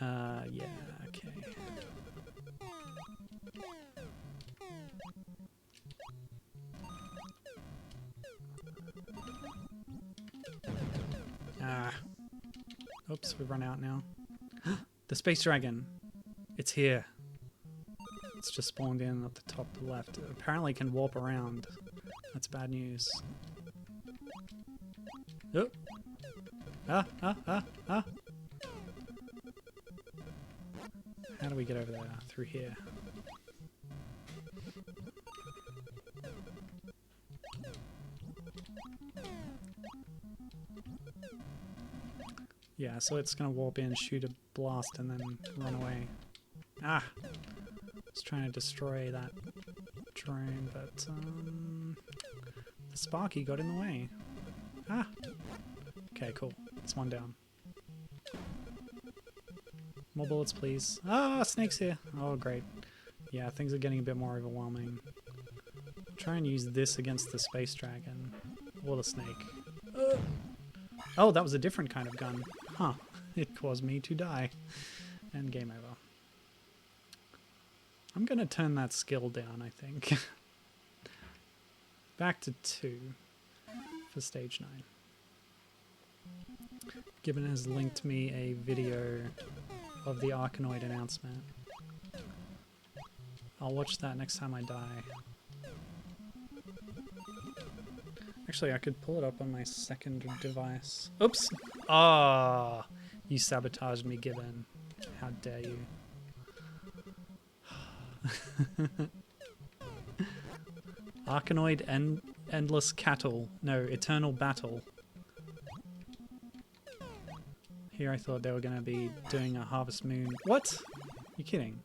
Yeah, okay. Oops, we've run out now. The Space Dragon. It's here. It's just spawned in at the top left. It apparently can warp around. That's bad news. Oh. How do we get over there? Through here. Yeah, so it's gonna warp in, shoot a blast, and then run away. Ah! I was trying to destroy that drone, but the Sparky got in the way. Ah! Okay, cool. It's one down. More bullets, please. Ah, snake's here. Oh, great. Yeah, things are getting a bit more overwhelming. Try and use this against the Space Dragon. Or the snake. Oh, that was a different kind of gun. Huh. It caused me to die. And game over. I'm going to turn that skill down, I think. Back to 2 for stage 9. Gibbon has linked me a video of the Arkanoid announcement. I'll watch that next time I die. Actually, I could pull it up on my second device. Oops! Ah, you sabotaged me, Gibbon. How dare you. Arkanoid Endless Cattle. No, Eternal Battle. Here I thought they were going to be doing a Harvest Moon. What? You're kidding.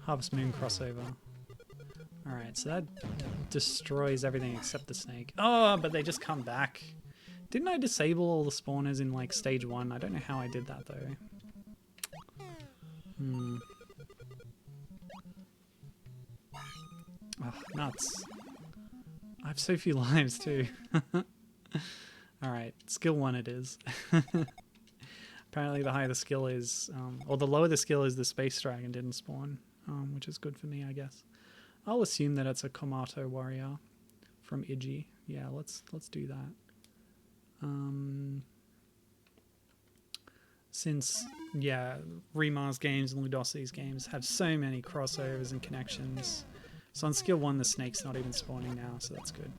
Harvest Moon crossover. Alright, so that destroys everything except the snake. Oh, but they just come back. Didn't I disable all the spawners in like stage 1? I don't know how I did that though. Oh, nuts. I have so few lives too. Alright, skill 1 it is. Apparently the higher the skill is, or the lower the skill is, the space dragon didn't spawn, which is good for me, I guess. I'll assume that it's a Komato warrior from Iji. Yeah, let's do that. Since, yeah, Remar's games and Ludosi's games have so many crossovers and connections. So on skill 1, the snake's not even spawning now, so that's good.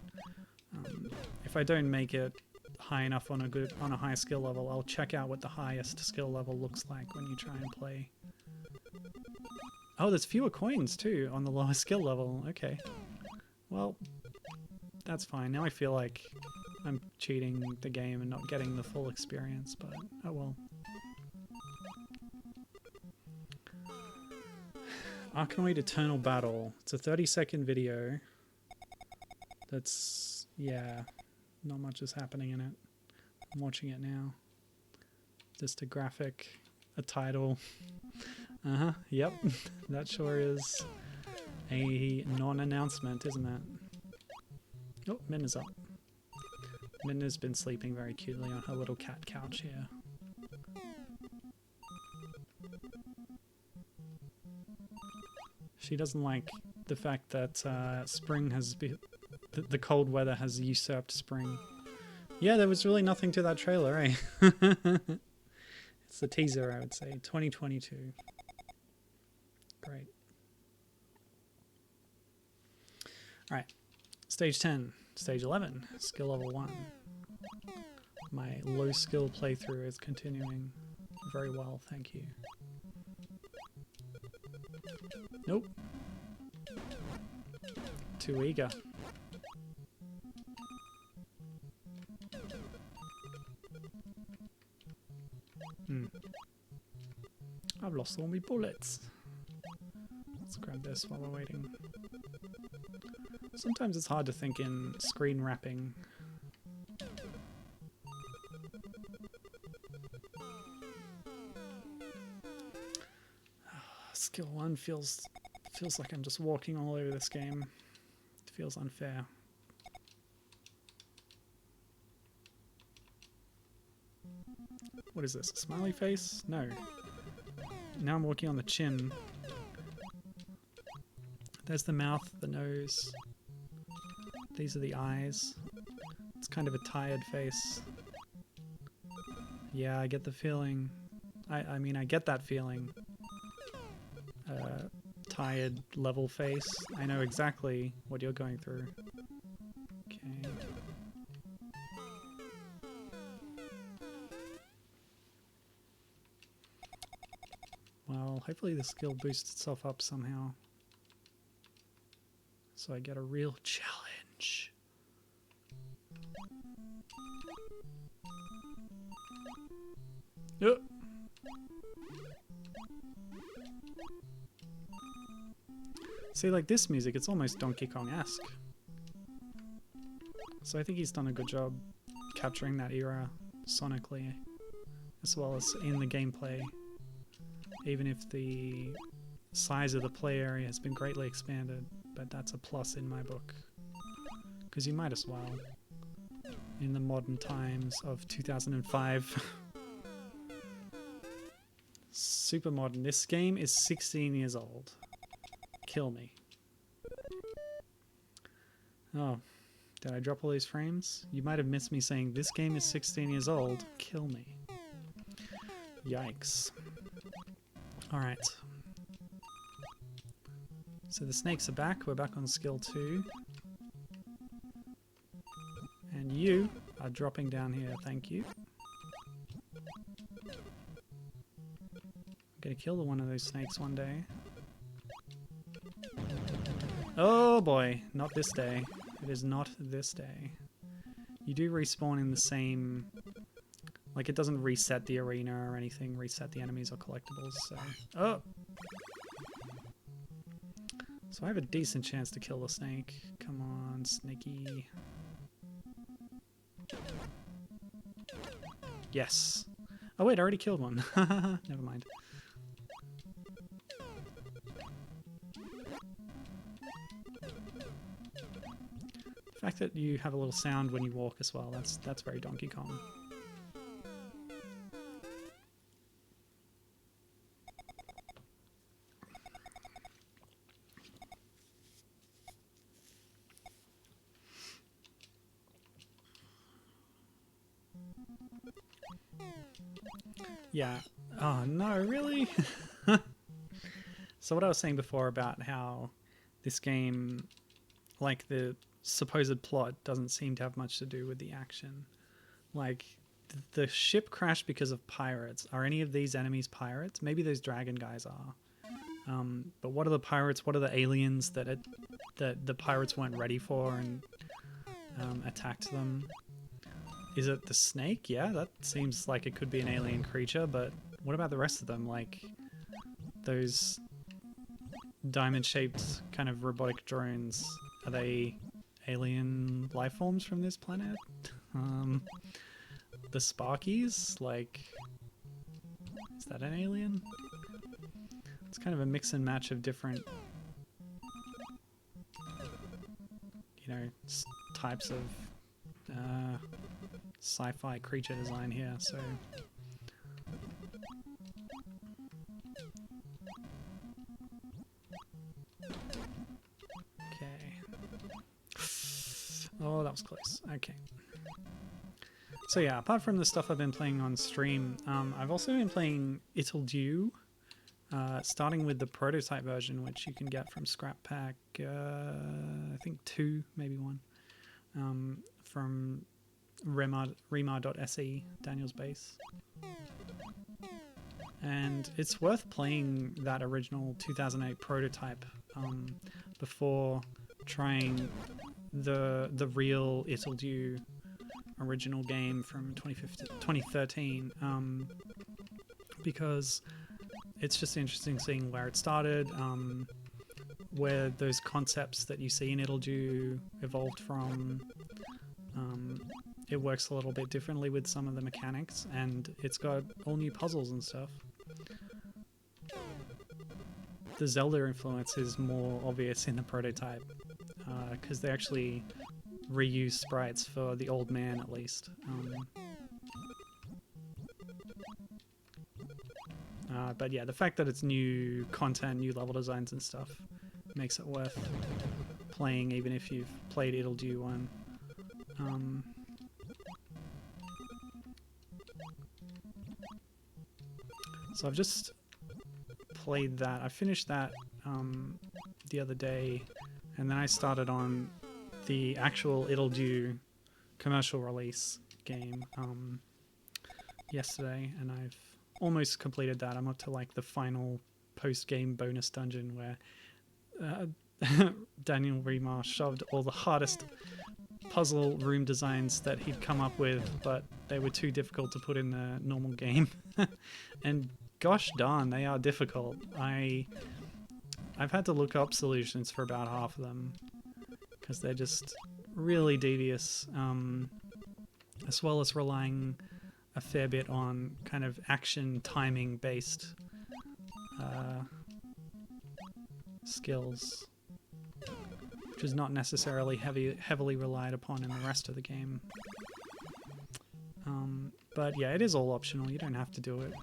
If I don't make it high enough on a high skill level, I'll check out what the highest skill level looks like when you try and play. Oh, there's fewer coins too on the lower skill level. Okay. Well, that's fine. Now I feel like I'm cheating the game and not getting the full experience, but oh well. Arkanoid Eternal Battle. It's a 30-second video. That's, yeah, not much is happening in it. I'm watching it now. Just a graphic, a title. Yep. That sure is a non-announcement, isn't it? Oh, Minna's up. Minna's been sleeping very cutely on her little cat couch here. She doesn't like the fact that spring has the cold weather has usurped spring. Yeah, there was really nothing to that trailer, eh? It's the teaser, I would say. 2022. Great. Alright. Stage 10. Stage 11. Skill level 1. My low skill playthrough is continuing very well, thank you. Nope. Too eager. I've lost all my bullets. Let's grab this while we're waiting. Sometimes it's hard to think in screen wrapping. Skill 1 feels like I'm just walking all over this game. It feels unfair. What is this? A smiley face? No. Now I'm walking on the chin. There's the mouth, the nose. These are the eyes. It's kind of a tired face. Yeah, I get the feeling. I mean, I get that feeling. Tired, level face. I know exactly what you're going through. Okay. Well, hopefully the skill boosts itself up somehow. So I get a real challenge. Yep. See, like this music, it's almost Donkey Kong-esque. So I think he's done a good job capturing that era sonically, as well as in the gameplay, even if the size of the play area has been greatly expanded, but that's a plus in my book, because you might as well. in the modern times of 2005. Super modern. This game is 16 years old. Kill me. Oh, did I drop all these frames? You might have missed me saying this game is 16 years old. Kill me. Yikes. Alright. So the snakes are back. We're back on skill 2. And you are dropping down here. Thank you. I'm gonna kill one of those snakes one day. Oh boy, not this day. It is not this day. You do respawn in the same... Like, it doesn't reset the arena or anything, reset the enemies or collectibles, so... Oh! So I have a decent chance to kill the snake. Come on, snaky. Yes! Oh wait, I already killed one. Never mind. The fact that you have a little sound when you walk as well, that's very Donkey Kong. Yeah. Oh no, really? So what I was saying before about how this game, like the supposed plot, doesn't seem to have much to do with the action. Like, the ship crashed because of pirates. Are any of these enemies pirates? Maybe those dragon guys are. But what are the pirates? What are the aliens that the pirates weren't ready for and attacked them? Is it the snake? Yeah, that seems like it could be an alien creature, but what about the rest of them? Like, those diamond-shaped kind of robotic drones, are they alien life forms from this planet? The Sparkies, like, is that an alien? It's kind of a mix and match of different, you know, types of sci-fi creature design here, so... Okay. Oh, that was close. Okay. So yeah, apart from the stuff I've been playing on stream, I've also been playing Untitled, starting with the prototype version, which you can get from Scrap Pack, I think 2, maybe 1, from Remar.se, Daniel's base. And it's worth playing that original 2008 prototype before trying the real Untitled original game from 2013, because it's just interesting seeing where it started, where those concepts that you see in Untitled evolved from. It works a little bit differently with some of the mechanics, and it's got all new puzzles and stuff. The Zelda influence is more obvious in the prototype, because they actually reuse sprites for the old man, at least. But yeah, the fact that it's new content, new level designs and stuff, makes it worth playing, even if you've played Untitled 1. So I've just played that. I finished that the other day, and then I started on the actual Untitled commercial release game yesterday, and I've almost completed that. I'm up to like the final post-game bonus dungeon where Daniel Remar shoved all the hardest puzzle room designs that he'd come up with, but they were too difficult to put in the normal game. And gosh darn, they are difficult. I've had to look up solutions for about half of them, because they're just really devious, as well as relying a fair bit on kind of action timing based skills, which is not necessarily heavily relied upon in the rest of the game. But yeah, it is all optional. You don't have to do it.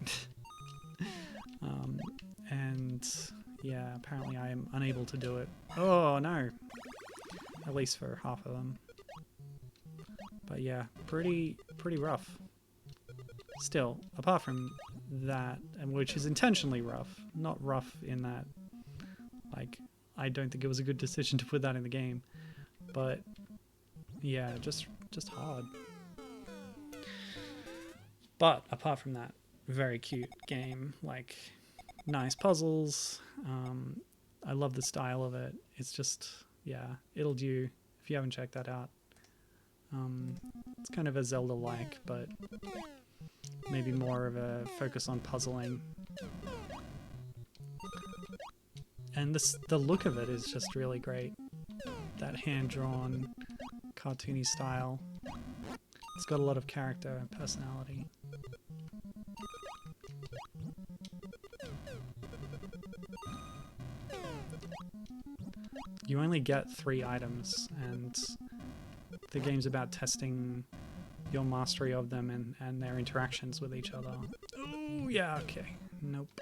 And yeah, apparently I am unable to do it. Oh no! At least for half of them. But yeah, pretty rough. Still, apart from that, and which is intentionally rough, not rough in that, like, I don't think it was a good decision to put that in the game. But yeah, just hard. But apart from that, very cute game. Like, nice puzzles. I love the style of it. It's just, yeah, it'll do if you haven't checked that out. It's kind of a Zelda-like, but maybe more of a focus on puzzling. And the look of it is just really great. That hand-drawn, cartoony style. It's got a lot of character and personality. You only get 3 items, and the game's about testing your mastery of them and their interactions with each other. Oh, yeah, okay. Nope.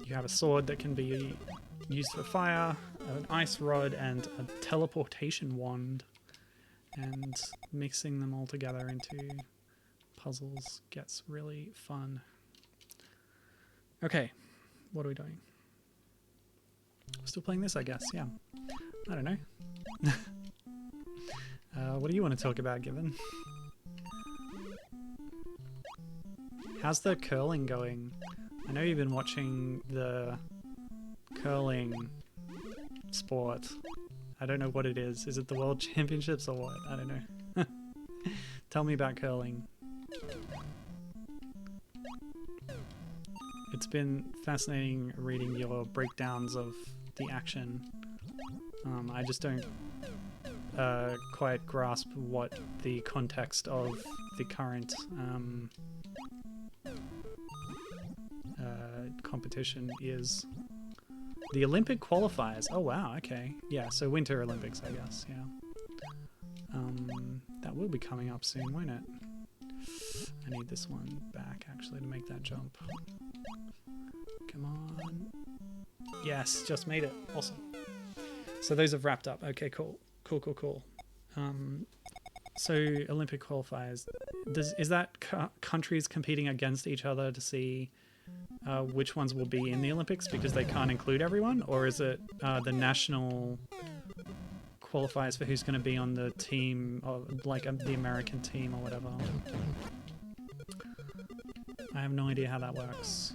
You have a sword that can be used for fire, an ice rod, and a teleportation wand. And mixing them all together into puzzles gets really fun. Okay, what are we doing? We're still playing this, I guess, yeah. I don't know. What do you want to talk about, Given? How's the curling going? I know you've been watching the curling sport. I don't know what it is. Is it the World Championships or what? I don't know. Tell me about curling. It's been fascinating reading your breakdowns of the action. I just don't quite grasp what the context of the current competition is. The Olympic qualifiers. Oh wow, okay. Yeah, so Winter Olympics, I guess, yeah. That will be coming up soon, won't it? I need this one back, actually, to make that jump. Come on. Yes, just made it. Awesome. So those have wrapped up. Okay, cool. Cool. So Olympic qualifiers. Is that countries competing against each other to see which ones will be in the Olympics because they can't include everyone? Or is it the national qualifiers for who's going to be on the team, or like the American team or whatever? I have no idea how that works.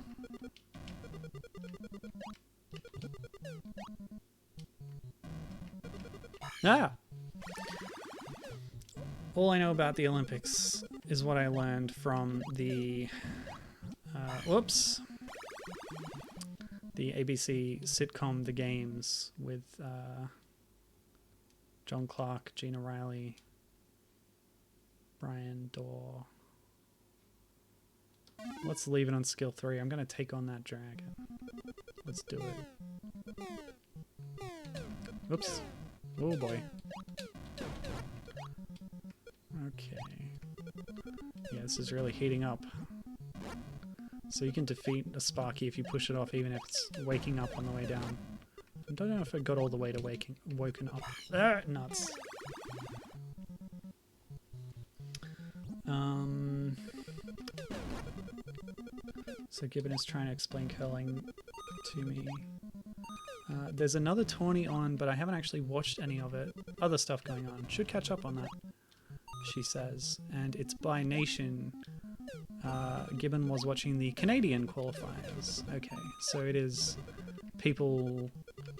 Ah! All I know about the Olympics is what I learned from the the ABC sitcom The Games with John Clark, Gina Riley, Brian Dorr. Let's leave it on skill 3. I'm going to take on that dragon. Let's do it. Oops. Oh boy. Okay. Yeah, this is really heating up. So you can defeat a Sparky if you push it off, even if it's waking up on the way down. I don't know if it got all the way to woken up. Ah, nuts. So Gibbon is trying to explain curling to me. There's another tourney on, but I haven't actually watched any of it. Other stuff going on. Should catch up on that, she says. And it's by nation. Gibbon was watching the Canadian qualifiers. Okay, so it is people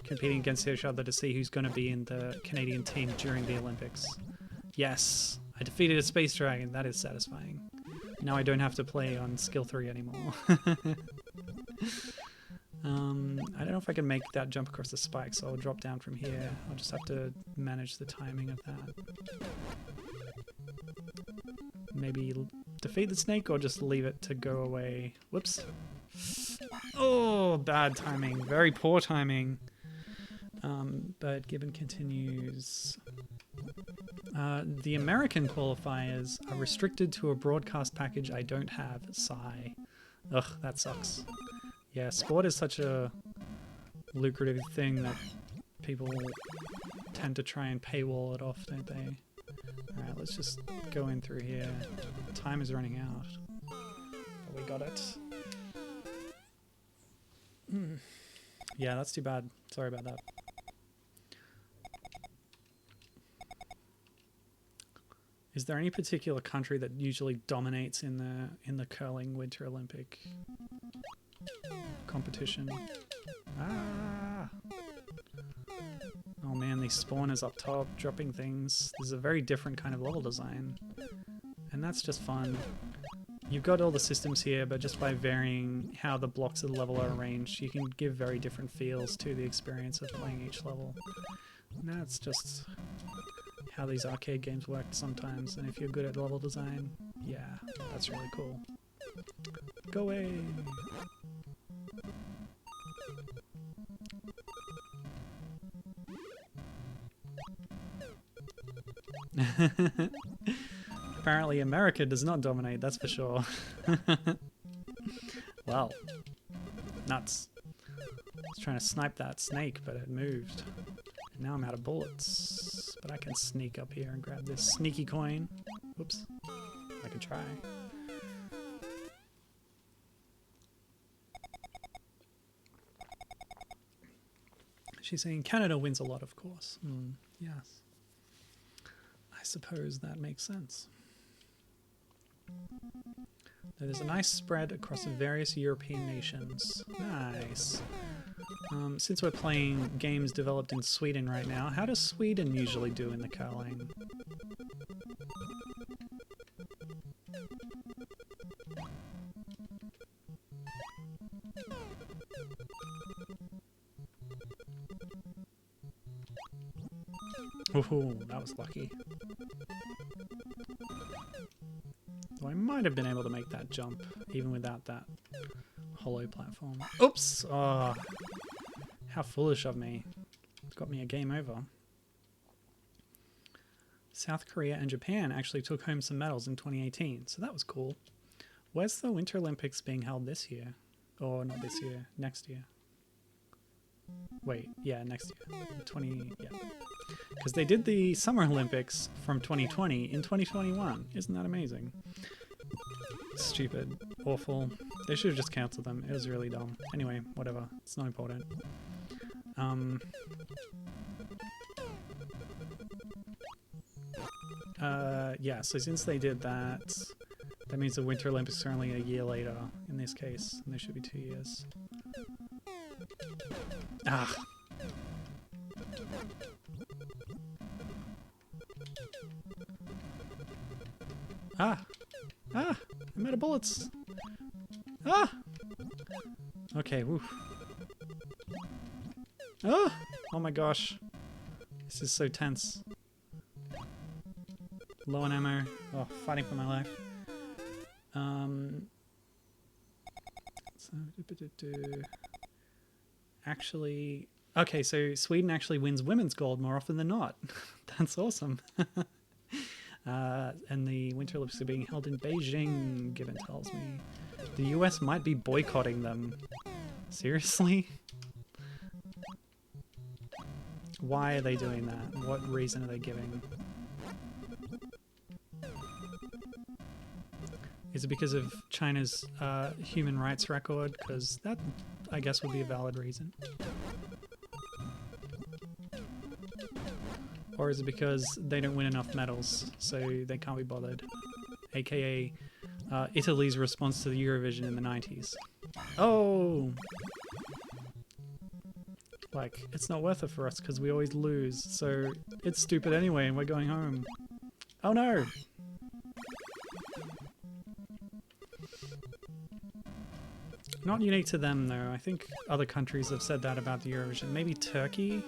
competing against each other to see who's going to be in the Canadian team during the Olympics. Yes, I defeated a space dragon. That is satisfying. Now I don't have to play on skill 3 anymore. I don't know if I can make that jump across the spike, so I'll drop down from here. I'll just have to manage the timing of that. Maybe defeat the snake or just leave it to go away. Whoops. Oh, bad timing. Very poor timing. But Gibbon continues. The American qualifiers are restricted to a broadcast package I don't have. Sigh. Ugh, that sucks. Yeah, sport is such a lucrative thing that people tend to try and paywall it off, don't they? Alright, let's just go in through here. Time is running out. But we got it. Yeah, that's too bad. Sorry about that. Is there any particular country that usually dominates in the curling Winter Olympic competition? Ah! Oh man, these spawners up top dropping things. This is a very different kind of level design, and that's just fun. You've got all the systems here, but just by varying how the blocks of the level are arranged, you can give very different feels to the experience of playing each level. And that's just how these arcade games work sometimes, and if you're good at level design, yeah, that's really cool. Go away! Apparently America does not dominate, that's for sure. Wow. Nuts. I was trying to snipe that snake, but it moved. And now I'm out of bullets. But I can sneak up here and grab this sneaky coin. Whoops. I can try. She's saying Canada wins a lot, of course. Yes. I suppose that makes sense. There's a nice spread across various European nations. Nice. Since we're playing games developed in Sweden right now, how does Sweden usually do in the curling? Oh, that was lucky. Well, I might have been able to make that jump, even without that hollow platform. Oops! Oh, how foolish of me. It's got me a game over. South Korea and Japan actually took home some medals in 2018, so that was cool. Where's the Winter Olympics being held this year? Or not this year, next year. Wait, yeah, next year. Yeah. Because they did the Summer Olympics from 2020 in 2021. Isn't that amazing? Stupid. Awful. They should have just cancelled them. It was really dumb. Anyway, whatever. It's not important. Yeah, so since they did that, that means the Winter Olympics are only a year later in this case, and they should be 2 years. Ah! Ah! Ah! I'm out of bullets! Ah! Okay, woof. Ah! Oh my gosh. This is so tense. Low on ammo. Oh, fighting for my life. Actually... Okay, so Sweden actually wins women's gold more often than not. That's awesome. And the Winter Olympics are being held in Beijing, Gibbon tells me. The US might be boycotting them. Seriously? Why are they doing that? What reason are they giving? Is it because of China's human rights record? Because that, I guess, would be a valid reason. Or is it because they don't win enough medals, so they can't be bothered? AKA Italy's response to the Eurovision in the 90s. Oh! Like, it's not worth it for us because we always lose, so it's stupid anyway and we're going home. Oh no! Not unique to them though. I think other countries have said that about the Eurovision. Maybe Turkey?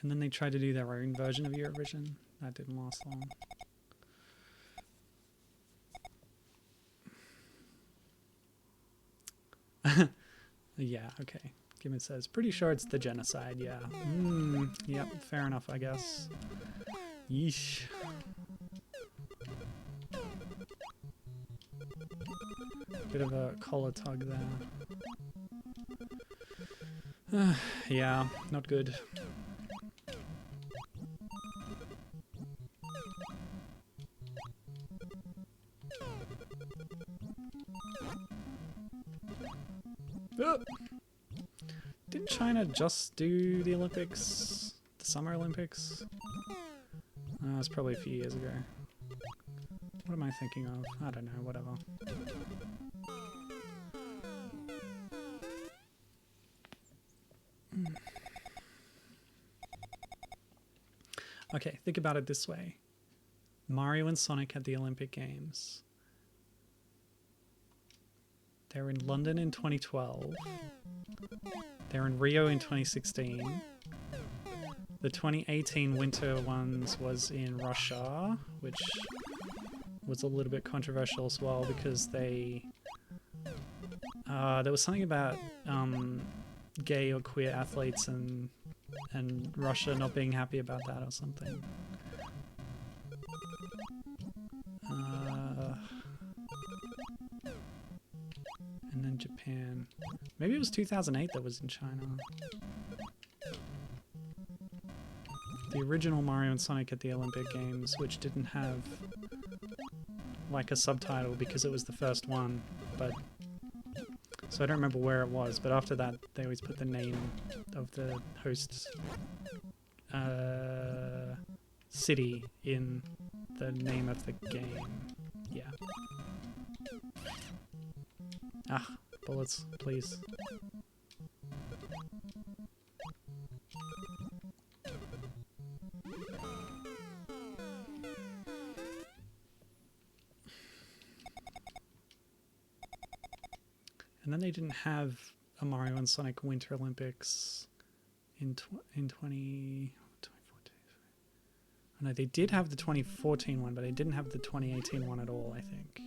And then they tried to do their own version of Eurovision. That didn't last long. Yeah, okay. Gimmett says, pretty sure it's the genocide, yeah. Yep, fair enough, I guess. Yeesh. Bit of a collar tug there. Yeah, not good. Didn't China just do the Olympics? The Summer Olympics? It was probably a few years ago. What am I thinking of? I don't know, whatever. Okay, think about it this way. Mario and Sonic had the Olympic Games. They were in London in 2012. They were in Rio in 2016. The 2018 winter ones was in Russia, which was a little bit controversial as well because they... there was something about gay or queer athletes and Russia not being happy about that or something. And then Japan. Maybe it was 2008 that was in China. The original Mario and Sonic at the Olympic Games, which didn't have like a subtitle because it was the first one, but so I don't remember where it was, but after that they always put the name of the host city in the name of the game. Yeah. Ah, bullets, please. And then they didn't have a Mario and Sonic Winter Olympics in 2014. Oh, no, they did have the 2014 one, but they didn't have the 2018 one at all, I think.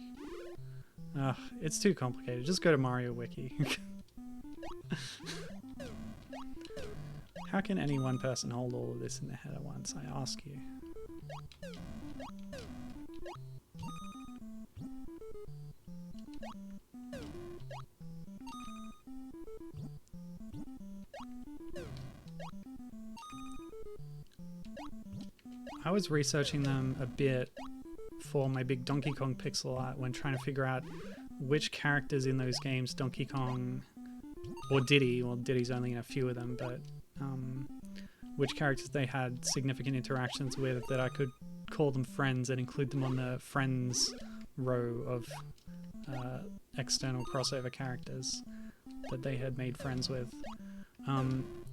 Ugh, it's too complicated. Just go to Mario Wiki. How can any one person hold all of this in their head at once, I ask you? I was researching them a bit for my big Donkey Kong pixel art when trying to figure out which characters in those games, Donkey Kong or Diddy, well Diddy's only in a few of them, but which characters they had significant interactions with that I could call them friends and include them on the friends row of external crossover characters that they had made friends with,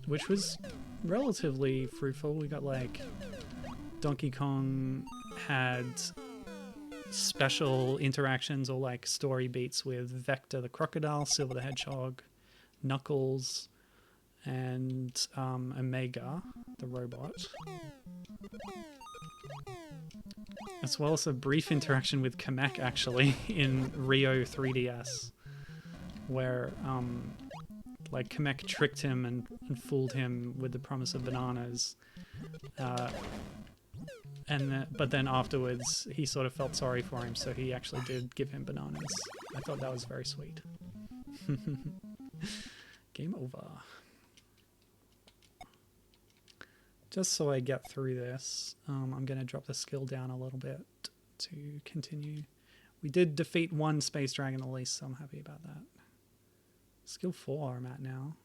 which was relatively fruitful. We got like Donkey Kong had special interactions or like story beats with Vector the crocodile, Silver the hedgehog, Knuckles, and Omega the robot, as well as a brief interaction with Kamek actually in Rio 3DS, where like Kamek tricked him and fooled him with the promise of bananas. But then afterwards, he sort of felt sorry for him, so he actually did give him bananas. I thought that was very sweet. Game over. Just so I get through this, I'm going to drop the skill down a little bit to continue. We did defeat one space dragon at least, so I'm happy about that. Skill 4 I'm at now.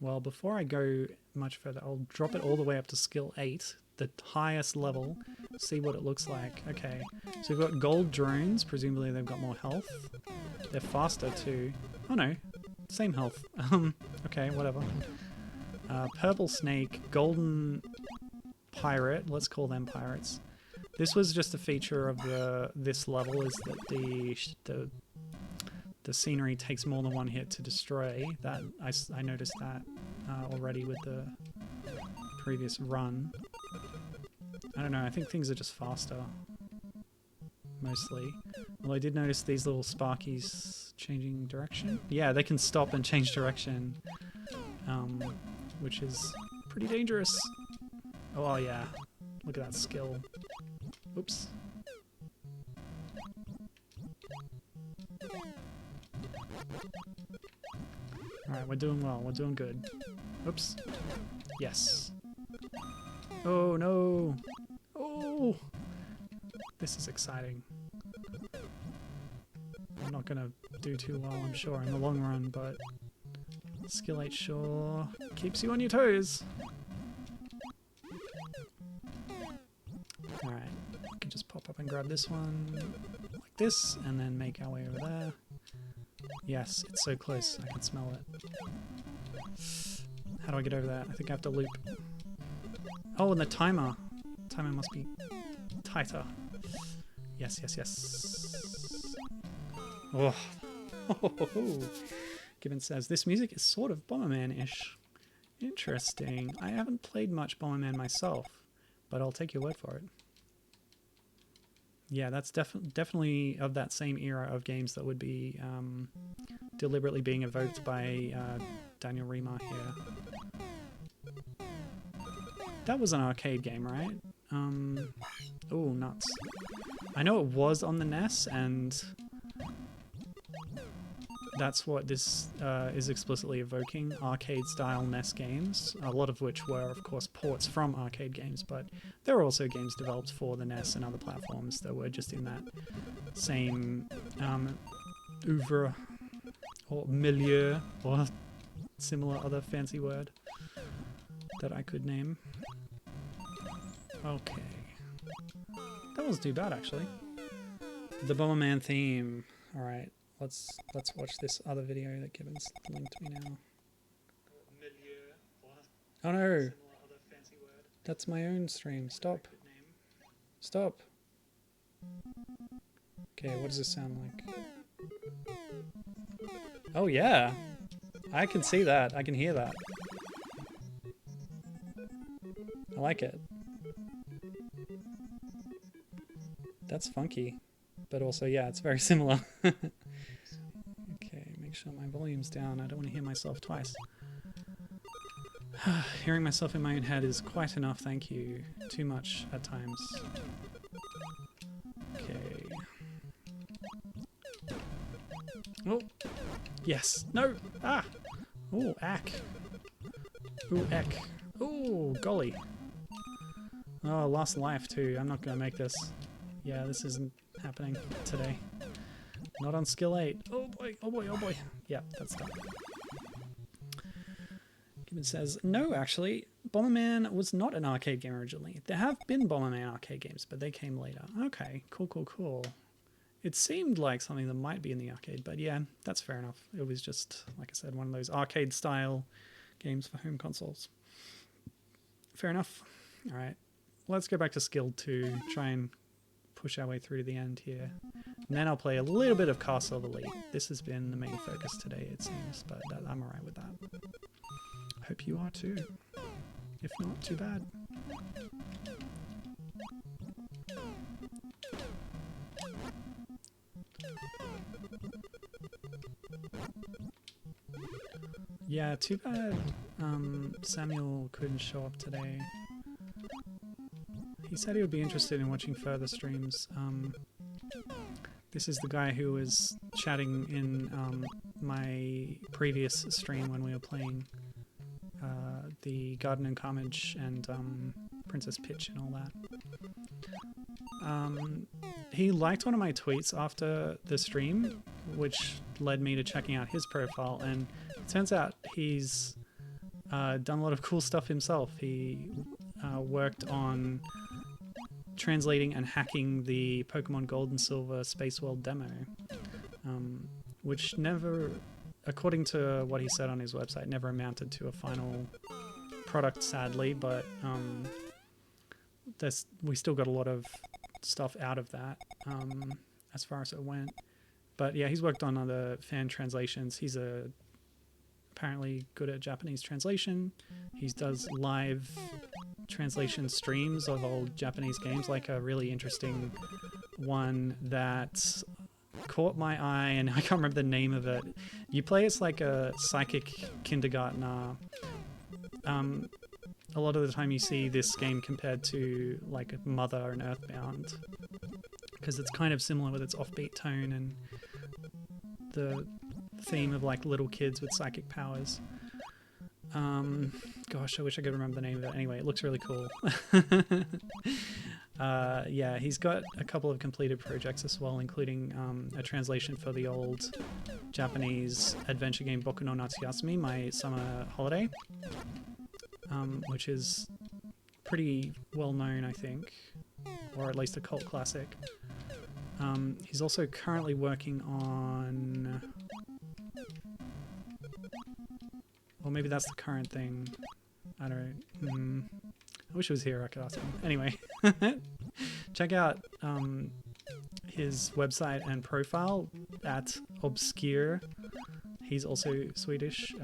Well, before I go much further, I'll drop it all the way up to skill 8, the highest level, see what it looks like. Okay, so we've got gold drones, presumably they've got more health. They're faster too. Oh no, same health. Okay, whatever. Purple snake, golden pirate, let's call them pirates. This was just a feature of this level, is that the scenery takes more than one hit to destroy. That I noticed that already with the previous run. I don't know, I think things are just faster, mostly. Although I did notice these little sparkies changing direction. Yeah, they can stop and change direction, which is pretty dangerous. Oh yeah, look at that skill. Oops. Alright, we're doing well, we're doing good. Oops. Yes. Oh no! Oh! This is exciting. I'm not gonna do too well, I'm sure, in the long run, but skill 8 sure keeps you on your toes. Alright, we can just pop up and grab this one like this, and then make our way over there. Yes, it's so close, I can smell it. How do I get over that? I think I have to loop. Oh, and the timer. Timer must be tighter. Yes, yes, yes. Oh. Gibbon says, this music is sort of Bomberman-ish. Interesting. I haven't played much Bomberman myself, but I'll take your word for it. Yeah, that's definitely of that same era of games that would be deliberately being evoked by Daniel Remar here. That was an arcade game, right? Oh, nuts. I know it was on the NES, and that's what this is explicitly evoking, arcade-style NES games, a lot of which were, of course, ports from arcade games, but there were also games developed for the NES and other platforms that were just in that same oeuvre, or milieu, or similar other fancy word that I could name. Okay. That wasn't too bad, actually. The Bomberman theme. Alright. Let's watch this other video that Gibbons linked me now. Oh no! That's my own stream. Stop. Stop. Okay, what does this sound like? Oh yeah! I can see that. I can hear that. I like it. That's funky. But also, yeah, it's very similar. Okay, make sure my volume's down. I don't want to hear myself twice. Hearing myself in my own head is quite enough, thank you. Too much at times. Okay. Oh! Yes! No! Ah! Oh, ack! Ooh, eck. Ooh, golly. Oh, lost life too. I'm not gonna make this. Yeah, this isn't happening today. Not on skill 8. Oh boy, oh boy, oh boy. Yeah, that's done. Gibbon says, no, actually, Bomberman was not an arcade game originally. There have been Bomberman arcade games, but they came later. Okay, cool, cool, cool. It seemed like something that might be in the arcade, but yeah, that's fair enough. It was just, like I said, one of those arcade-style games for home consoles. Fair enough. All right, let's go back to skill 2, try and push our way through to the end here. And then I'll play a little bit of Castle of Elite. This has been the main focus today, it seems, but I'm alright with that. Hope you are too. If not, too bad. Yeah, too bad Samuel couldn't show up today. He said he would be interested in watching further streams. This is the guy who was chatting in my previous stream when we were playing the Garden and Carnage and Princess Peach and all that. He liked one of my tweets after the stream, which led me to checking out his profile, and it turns out he's done a lot of cool stuff himself. He worked on translating and hacking the Pokemon Gold and Silver Space World demo, which never, according to what he said on his website, never amounted to a final product, sadly, but we still got a lot of stuff out of that as far as it went. But yeah, he's worked on other fan translations. He's apparently good at Japanese translation. He does live translation streams of old Japanese games, like a really interesting one that caught my eye, and I can't remember the name of it. You play as like a psychic kindergartner. A lot of the time you see this game compared to like Mother and Earthbound, because it's kind of similar with its offbeat tone and the theme of like little kids with psychic powers. Gosh, I wish I could remember the name of it. Anyway, it looks really cool. Yeah, he's got a couple of completed projects as well, including a translation for the old Japanese adventure game Boku no Natsuyasumi, My Summer Holiday, which is pretty well known, I think, or at least a cult classic. He's also currently working on... Well, maybe that's the current thing. I don't know. I wish it was here, I could ask him. Anyway, check out his website and profile at Obscure. He's also Swedish,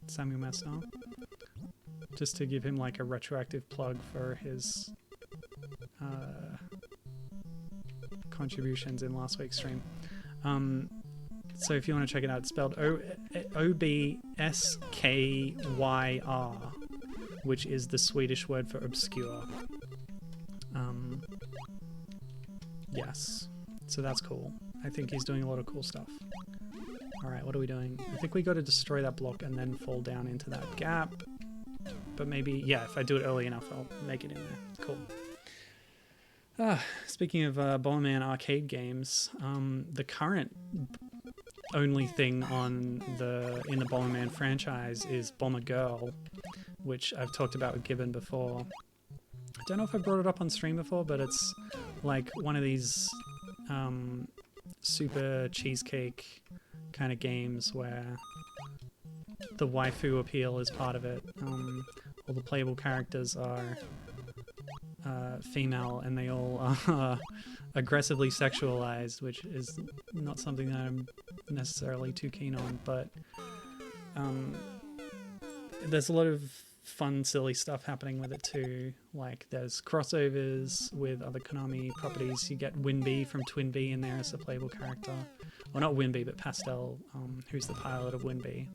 Samuel Messner. Just to give him like a retroactive plug for his contributions in last week's stream. So if you want to check it out, it's spelled O-B-S-K-Y-R, which is the Swedish word for obscure. Yes, so that's cool. I think he's doing a lot of cool stuff. Alright, what are we doing? I think we got to destroy that block and then fall down into that gap. But maybe, yeah, if I do it early enough, I'll make it in there. Cool. Speaking of Bomberman arcade games, the current only thing on in the Bomberman franchise is Bomber Girl, which I've talked about with Gibbon before. I don't know if I brought it up on stream before, but it's like one of these super cheesecake kind of games where the waifu appeal is part of it. All the playable characters are female, and they all are aggressively sexualized, which is not something that I'm necessarily too keen on, but there's a lot of fun, silly stuff happening with it too. Like there's crossovers with other Konami properties. You get Winby from Twin Bee in there as a playable character. Well, not Winby, but Pastel, who's the pilot of Winby.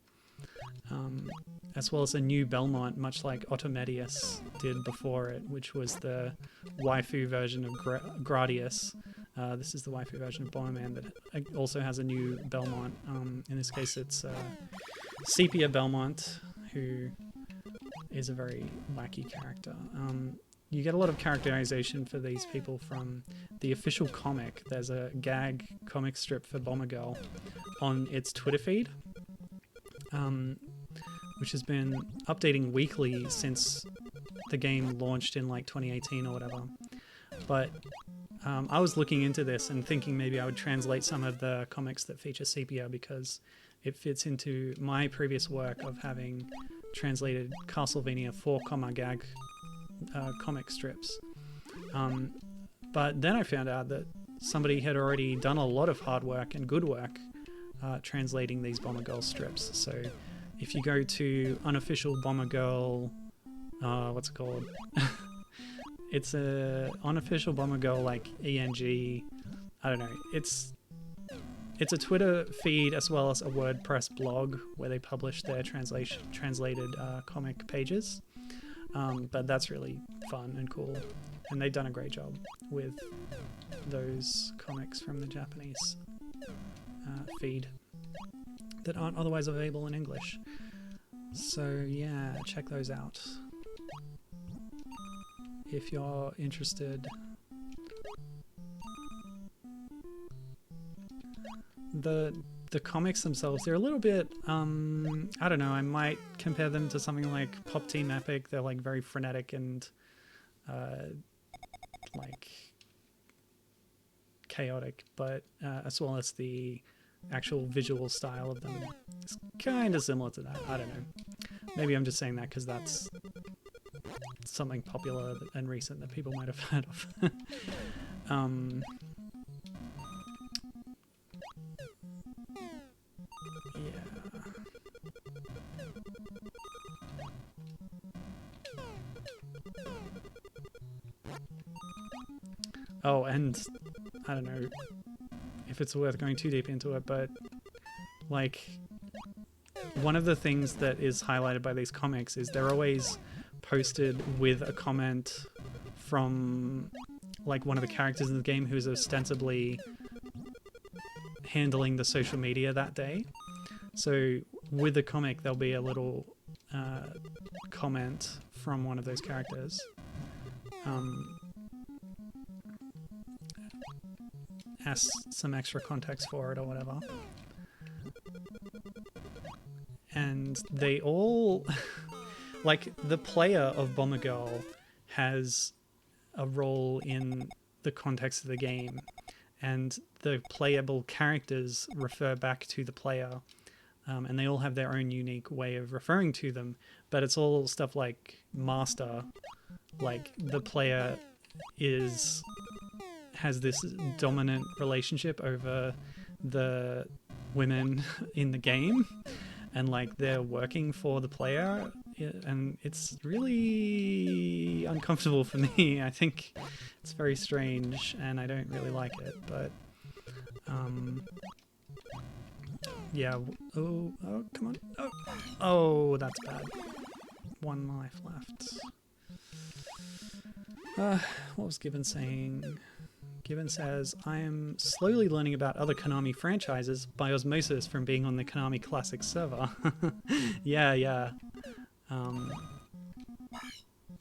As well as a new Belmont, much like Automedius did before it, which was the waifu version of Gradius. This is the waifu version of Bomberman that also has a new Belmont. In this case, it's Sepia Belmont, who is a very wacky character. You get a lot of characterization for these people from the official comic. There's a gag comic strip for Bomber Girl on its Twitter feed, which has been updating weekly since the game launched in like 2018 or whatever. But I was looking into this and thinking maybe I would translate some of the comics that feature Sepia, because it fits into my previous work of having translated Castlevania 4 gag comic strips. But then I found out that somebody had already done a lot of hard work and good work translating these Bomber Girl strips. So if you go to unofficial Bomber Girl, what's it called? It's a unofficial Bomber Girl, like ENG. I don't know. It's a Twitter feed as well as a WordPress blog where they publish their translated comic pages. But that's really fun and cool, and they've done a great job with those comics from the Japanese feed that aren't otherwise available in English. So yeah, check those out if you're interested. The comics themselves, they're a little bit, I don't know, I might compare them to something like Pop Team Epic. They're like very frenetic and like chaotic, but as well as the actual visual style of them, it's kind of similar to that. I don't know. Maybe I'm just saying that because that's something popular and recent that people might have heard of. Yeah. Oh, and I don't know if it's worth going too deep into it, but like one of the things that is highlighted by these comics is they're always posted with a comment from like one of the characters in the game who's ostensibly handling the social media that day. So with the comic, there'll be a little comment from one of those characters. Has some extra context for it or whatever. And they all... like, the player of Bomber Girl has a role in the context of the game, and the playable characters refer back to the player, and they all have their own unique way of referring to them, but it's all stuff like Master, like the player has this dominant relationship over the women in the game, and like they're working for the player, and it's really uncomfortable for me. I think it's very strange and I don't really like it, but yeah. Oh, come on. Oh, that's bad. 1 life left. What was Gibbon saying? Gibbon says, I am slowly learning about other Konami franchises by osmosis from being on the Konami Classic server. Yeah.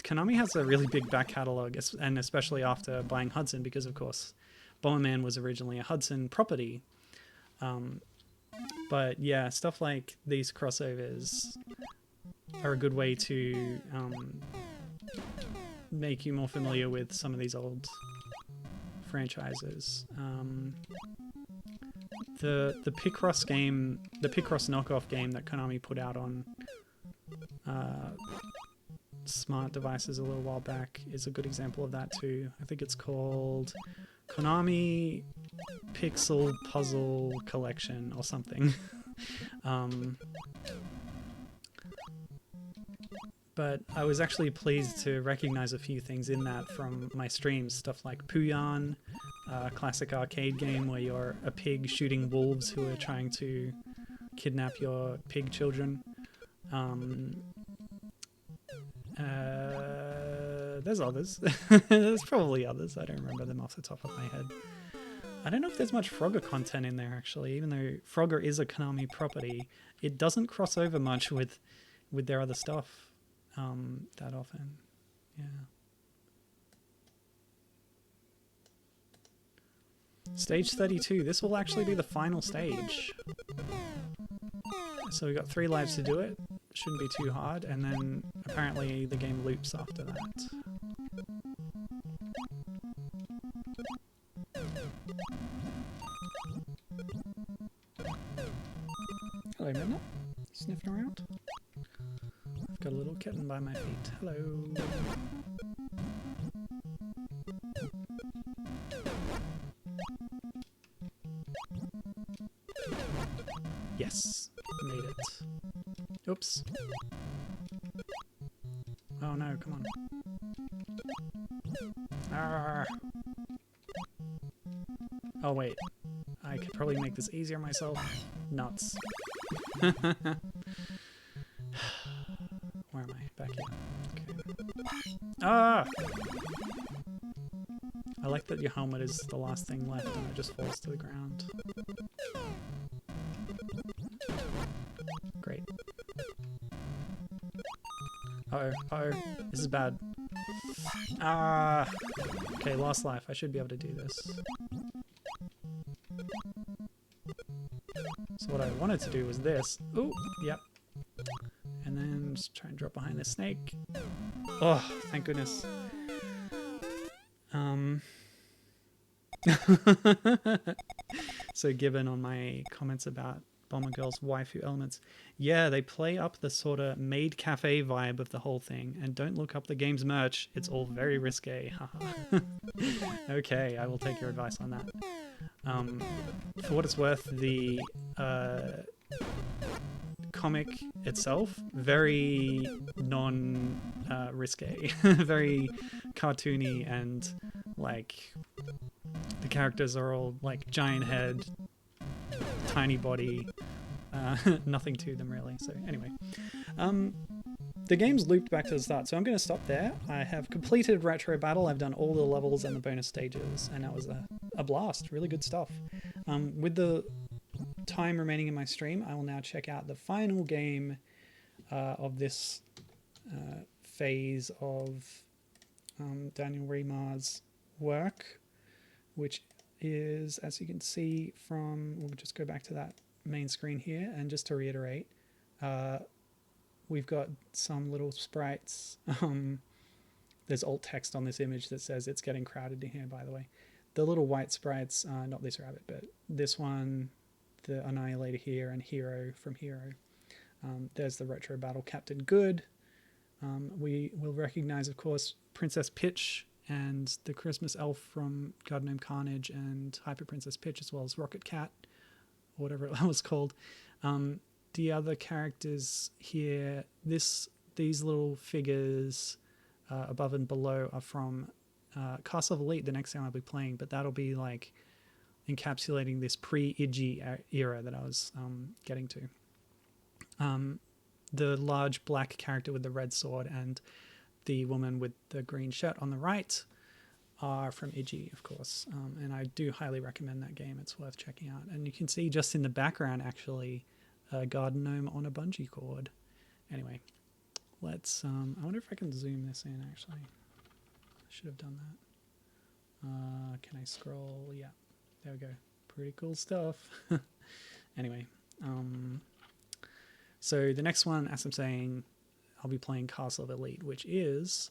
Konami has a really big back catalogue, and especially after buying Hudson, because of course Bomberman was originally a Hudson property. But yeah, stuff like these crossovers are a good way to make you more familiar with some of these old franchises. The Picross game, the Picross knockoff game that Konami put out on smart devices a little while back is a good example of that too. I think it's called Konami Pixel Puzzle Collection or something. But I was actually pleased to recognize a few things in that from my streams. Stuff like Puyan, a classic arcade game where you're a pig shooting wolves who are trying to kidnap your pig children. There's others. There's probably others. I don't remember them off the top of my head. I don't know if there's much Frogger content in there, actually. Even though Frogger is a Konami property, it doesn't cross over much with their other stuff that often. Yeah. Stage 32. This will actually be the final stage. So we got 3 lives to do it. Shouldn't be too hard, and then apparently the game loops after that. Hello, Midnight. Sniffing around? I've got a little kitten by my feet. Hello. Yes, made it. Oops. Oh no, come on. Arrgh. Oh wait, I could probably make this easier myself. Nuts. Where am I? Back here. Okay. Ah! I like that your helmet is the last thing left and it just falls to the ground. Great. Uh-oh, this is bad. Ah! Okay, last life. I should be able to do this. So what I wanted to do was this. Ooh, yep. And then just try and drop behind the snake. Oh, thank goodness. So given on my comments about Bomber Girl's waifu elements, yeah, they play up the sort of maid cafe vibe of the whole thing, and don't look up the game's merch, it's all very risque. Okay, I will take your advice on that. For what it's worth, the comic itself, very non-risque, very cartoony, and like the characters are all like giant head, tiny body, nothing to them really. So anyway, the game's looped back to the start, so I'm going to stop there. I have completed Retrobattle. I've done all the levels and the bonus stages, and that was a blast. Really good stuff. With the time remaining in my stream, I will now check out the final game of this phase of Daniel Remar's work, which is, as you can see from, we'll just go back to that main screen here, and just to reiterate, we've got some little sprites. There's alt text on this image that says it's getting crowded in here, by the way. The little white sprites, not this rabbit, but this one, the Annihilator here, and Hero from Hero. There's the Retrobattle Captain Good. We will recognize, of course, Princess Pitch and the Christmas elf from God Named Carnage and Hyper Princess Pitch, as well as Rocket Cat, or whatever it was called. The other characters here, these little figures above and below are from Castle of Elite, the next game I'll be playing, but that'll be like encapsulating this pre-Iggy era that I was getting to. The large black character with the red sword and the woman with the green shirt on the right are from Iggy, of course, and I do highly recommend that game. It's worth checking out. And you can see just in the background, actually, a garden gnome on a bungee cord. Anyway, let's... I wonder if I can zoom this in, actually. I should have done that. Can I scroll? Yeah, there we go. Pretty cool stuff. Anyway, so the next one, as I'm saying, I'll be playing Castle of Elite, which is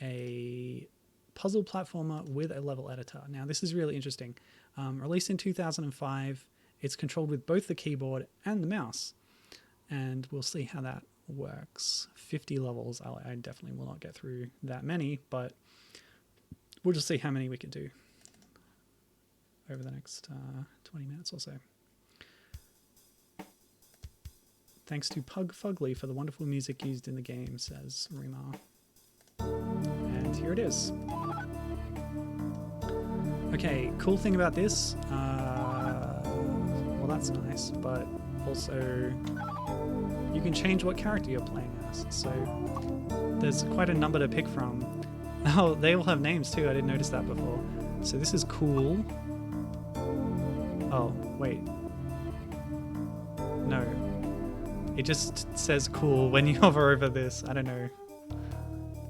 a puzzle platformer with a level editor. Now, this is really interesting. Released in 2005, it's controlled with both the keyboard and the mouse, and we'll see how that works. 50 levels, I definitely will not get through that many, but we'll just see how many we can do over the next 20 minutes or so. Thanks to Pug Fugly for the wonderful music used in the game, says Remar. And here it is. Okay, cool thing about this, well, that's nice, but also you can change what character you're playing as. So there's quite a number to pick from. Oh, they all have names too. I didn't notice that before. So this is cool. Oh, wait. No. It just says cool when you hover over this. I don't know.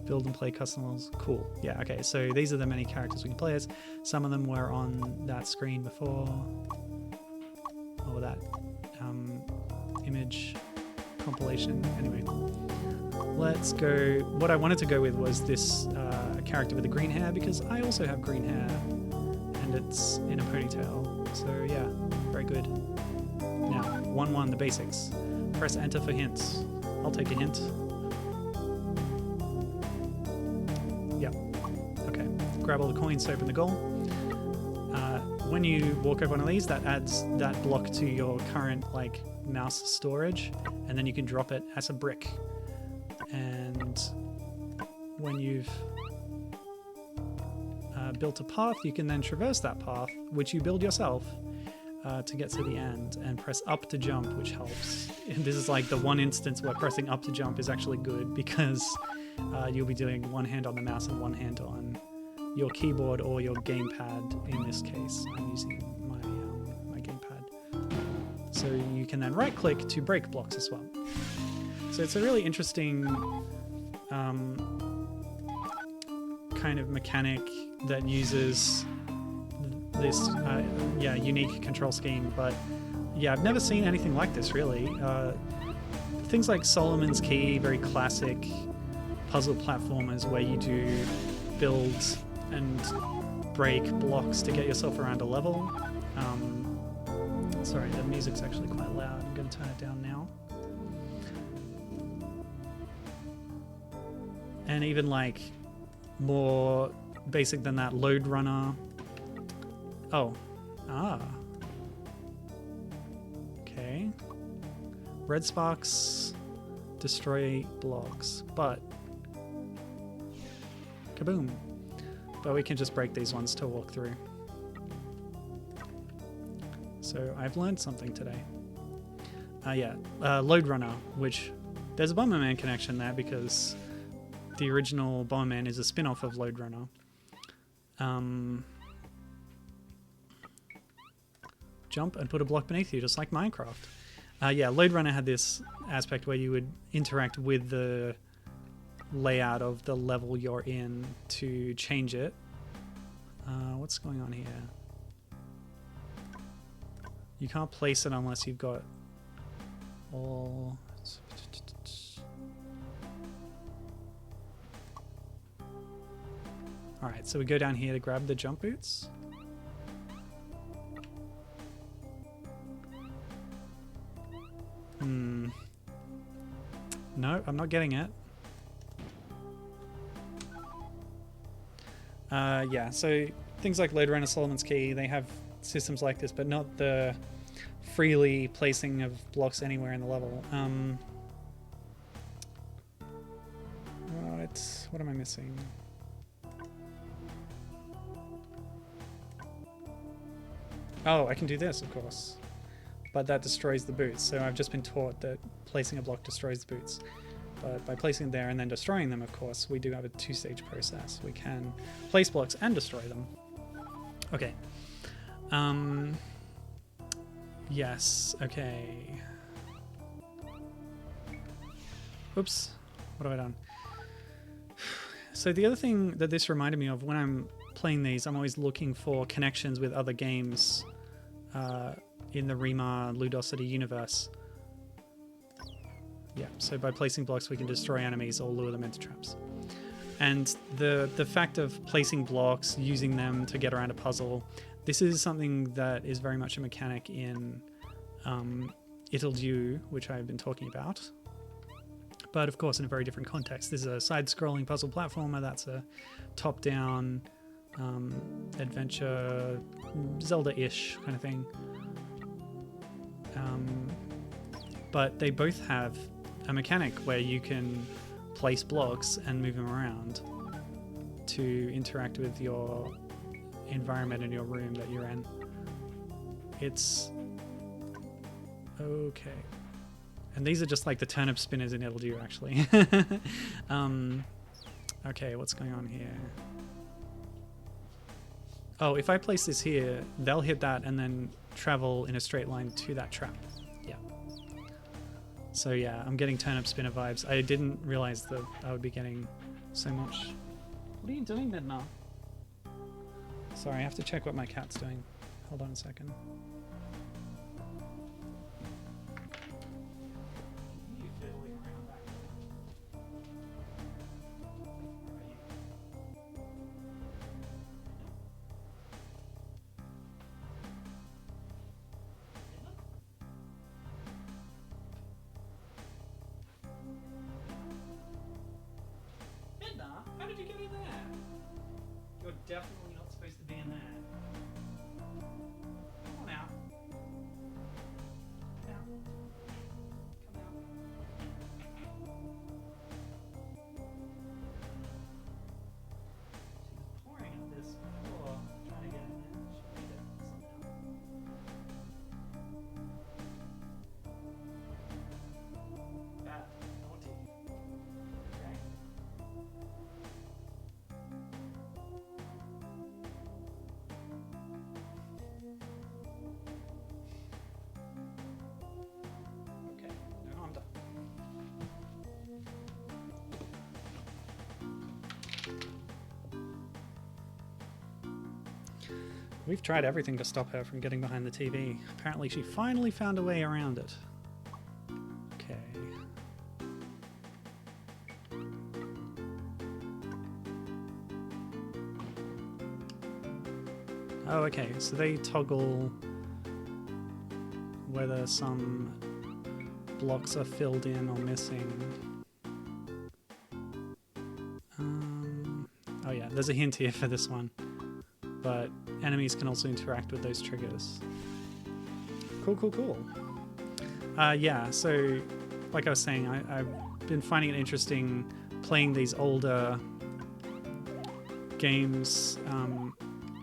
Build and play customers. Cool. Yeah, okay. So these are the many characters we can play as. Some of them were on that screen before. Or that image compilation. Anyway. Let's go. What I wanted to go with was this character with the green hair, because I also have green hair. And it's in a ponytail. So yeah, very good. Now, 1-1, the basics. Press enter for hints. I'll take a hint. Yep. Okay. Grab all the coins to open the goal. When you walk over one of these, that adds that block to your current mouse storage, and then you can drop it as a brick. And when you've built a path, you can then traverse that path, which you build yourself, to get to the end, and press up to jump, which helps. And this is like the one instance where pressing up to jump is actually good, because you'll be doing one hand on the mouse and one hand on your keyboard or your gamepad. In this case, I'm using my gamepad. So you can then right click to break blocks as well. So it's a really interesting kind of mechanic that uses this unique control scheme, but yeah, I've never seen anything like this really. Things like Solomon's Key, very classic puzzle platformers where you do build and break blocks to get yourself around a level. Sorry, the music's actually quite loud. I'm going to turn it down now. And even more basic than that, Load Runner. Oh. Ah. Okay. Red sparks destroy blocks, but kaboom. But we can just break these ones to walk through. So I've learned something today. Yeah, Load Runner, which there's a Bomberman connection there because the original Bomberman is a spin-off of Load Runner. Jump and put a block beneath you, just like Minecraft. Yeah, Load Runner had this aspect where you would interact with the layout of the level you're in to change it. What's going on here? You can't place it unless you've got all... Alright, so we go down here to grab the jump boots. No, I'm not getting it. Yeah, so things like Load Runner, Solomon's Key, they have systems like this, but not the freely placing of blocks anywhere in the level. What am I missing? Oh, I can do this, of course. But that destroys the boots, so I've just been taught that placing a block destroys the boots. But by placing it there and then destroying them, of course, we do have a two-stage process. We can place blocks and destroy them. Okay. Yes, okay. Oops, what have I done? So the other thing that this reminded me of when I'm playing these, I'm always looking for connections with other games in the Remar Ludosity universe. Yeah, so by placing blocks we can destroy enemies or lure them into traps. And the fact of placing blocks, using them to get around a puzzle, this is something that is very much a mechanic in Untitled Chapter, which I've been talking about. But of course in a very different context. This is a side-scrolling puzzle platformer, that's a top-down adventure, Zelda-ish kind of thing. But they both have a mechanic where you can place blocks and move them around to interact with your environment in your room that you're in. It's okay. And these are just like the turnip spinners in Untitled Chapter, actually. Okay, what's going on here? Oh, if I place this here, they'll hit that and then travel in a straight line to that trap. Yeah. So yeah, I'm getting turnip spinner vibes. I didn't realize that I would be getting so much. What are you doing, Midna? Sorry, I have to check what my cat's doing. Hold on a second. How did you get in there? You're definitely not supposed to be in there. Come on out. Come out. Come out. She was pouring at this before, trying to get in there. She made it somehow. Bad. Naughty. Okay. We've tried everything to stop her from getting behind the TV. Apparently she finally found a way around it. Okay. Oh, okay, so they toggle whether some blocks are filled in or missing. Oh yeah, there's a hint here for this one. But enemies can also interact with those triggers. Cool, cool, cool. Yeah, so like I was saying, I've been finding it interesting playing these older games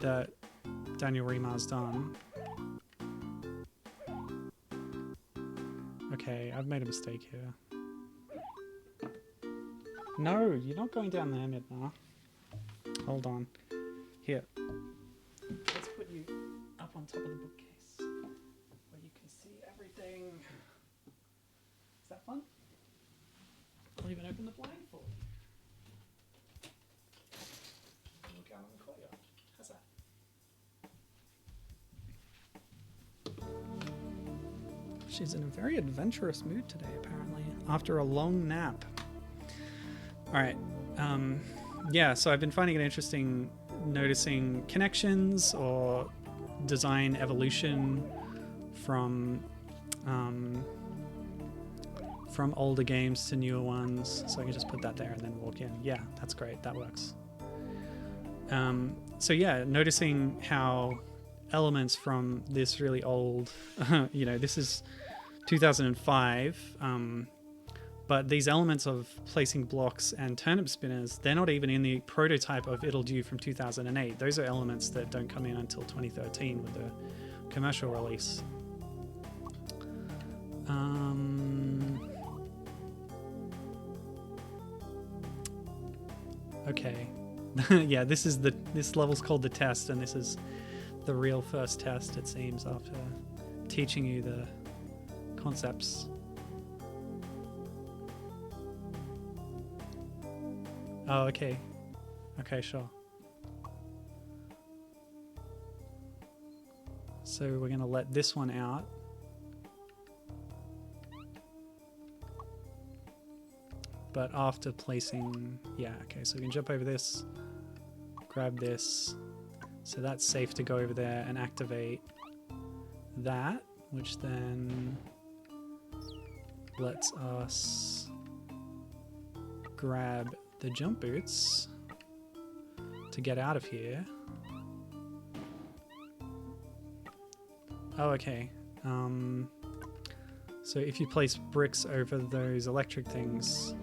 that Daniel Remar's done. Okay, I've made a mistake here. No, you're not going down there, Midna. Hold on. Here. Let's put you up on top of the bookcase where you can see everything. Is that fun? I'll even open the blind for you. Look out on the courtyard. How's that? She's in a very adventurous mood today, apparently, after a long nap. All right. Yeah, so I've been finding it interesting noticing connections or design evolution from older games to newer ones. So I can just put that there and then walk in. Yeah, that's great. That works. So yeah, noticing how elements from this really old, you know, this is 2005, but these elements of placing blocks and turnip spinners, they're not even in the prototype of It'll Do from 2008. Those are elements that don't come in until 2013 with the commercial release. Okay. Yeah, this level's called the test, and this is the real first test, it seems, after teaching you the concepts. Oh, okay. Okay, sure. So we're going to let this one out. But after placing... Yeah, okay, so we can jump over this, grab this. So that's safe to go over there and activate that, which then lets us grab the jump boots to get out of here. Oh, okay. So if you place bricks over those electric things,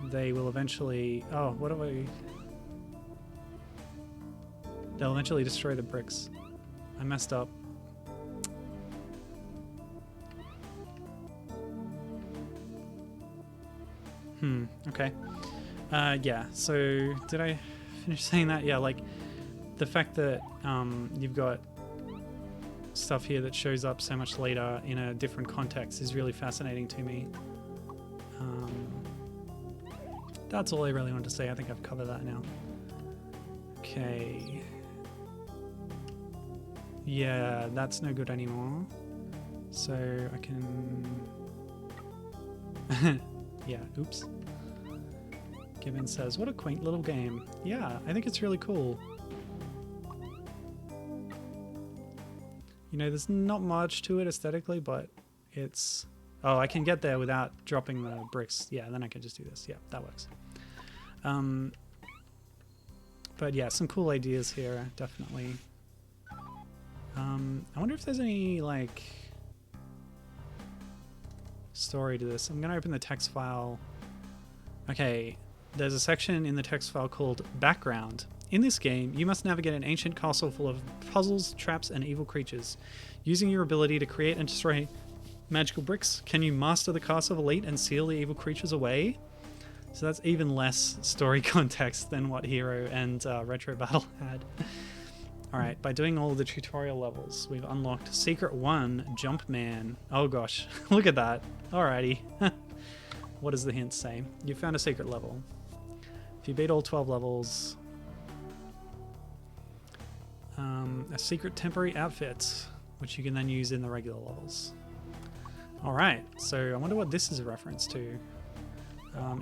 they will eventually... Oh, what do I... They'll eventually destroy the bricks. I messed up. Okay. Yeah, so did I finish saying that? Yeah, like the fact that you've got stuff here that shows up so much later in a different context is really fascinating to me. That's all I really wanted to say. I think I've covered that now. Okay. Yeah, that's no good anymore. So I can... Yeah, oops. Gibbon says, what a quaint little game. Yeah, I think it's really cool. You know, there's not much to it aesthetically, but it's... Oh, I can get there without dropping the bricks. Yeah, then I can just do this. Yeah, that works. But yeah, some cool ideas here, definitely. I wonder if there's any, like... story to this. I'm going to open the text file. Okay, there's a section in the text file called Background. In this game, you must navigate an ancient castle full of puzzles, traps, and evil creatures. Using your ability to create and destroy magical bricks, can you master the castle of Elite and seal the evil creatures away? So that's even less story context than what Hero and Retrobattle had. Alright, by doing all the tutorial levels, we've unlocked Secret 1, Jumpman. Oh gosh, look at that. Alrighty. What does the hint say? You found a secret level. If you beat all 12 levels... a secret temporary outfit, which you can then use in the regular levels. Alright, so I wonder what this is a reference to.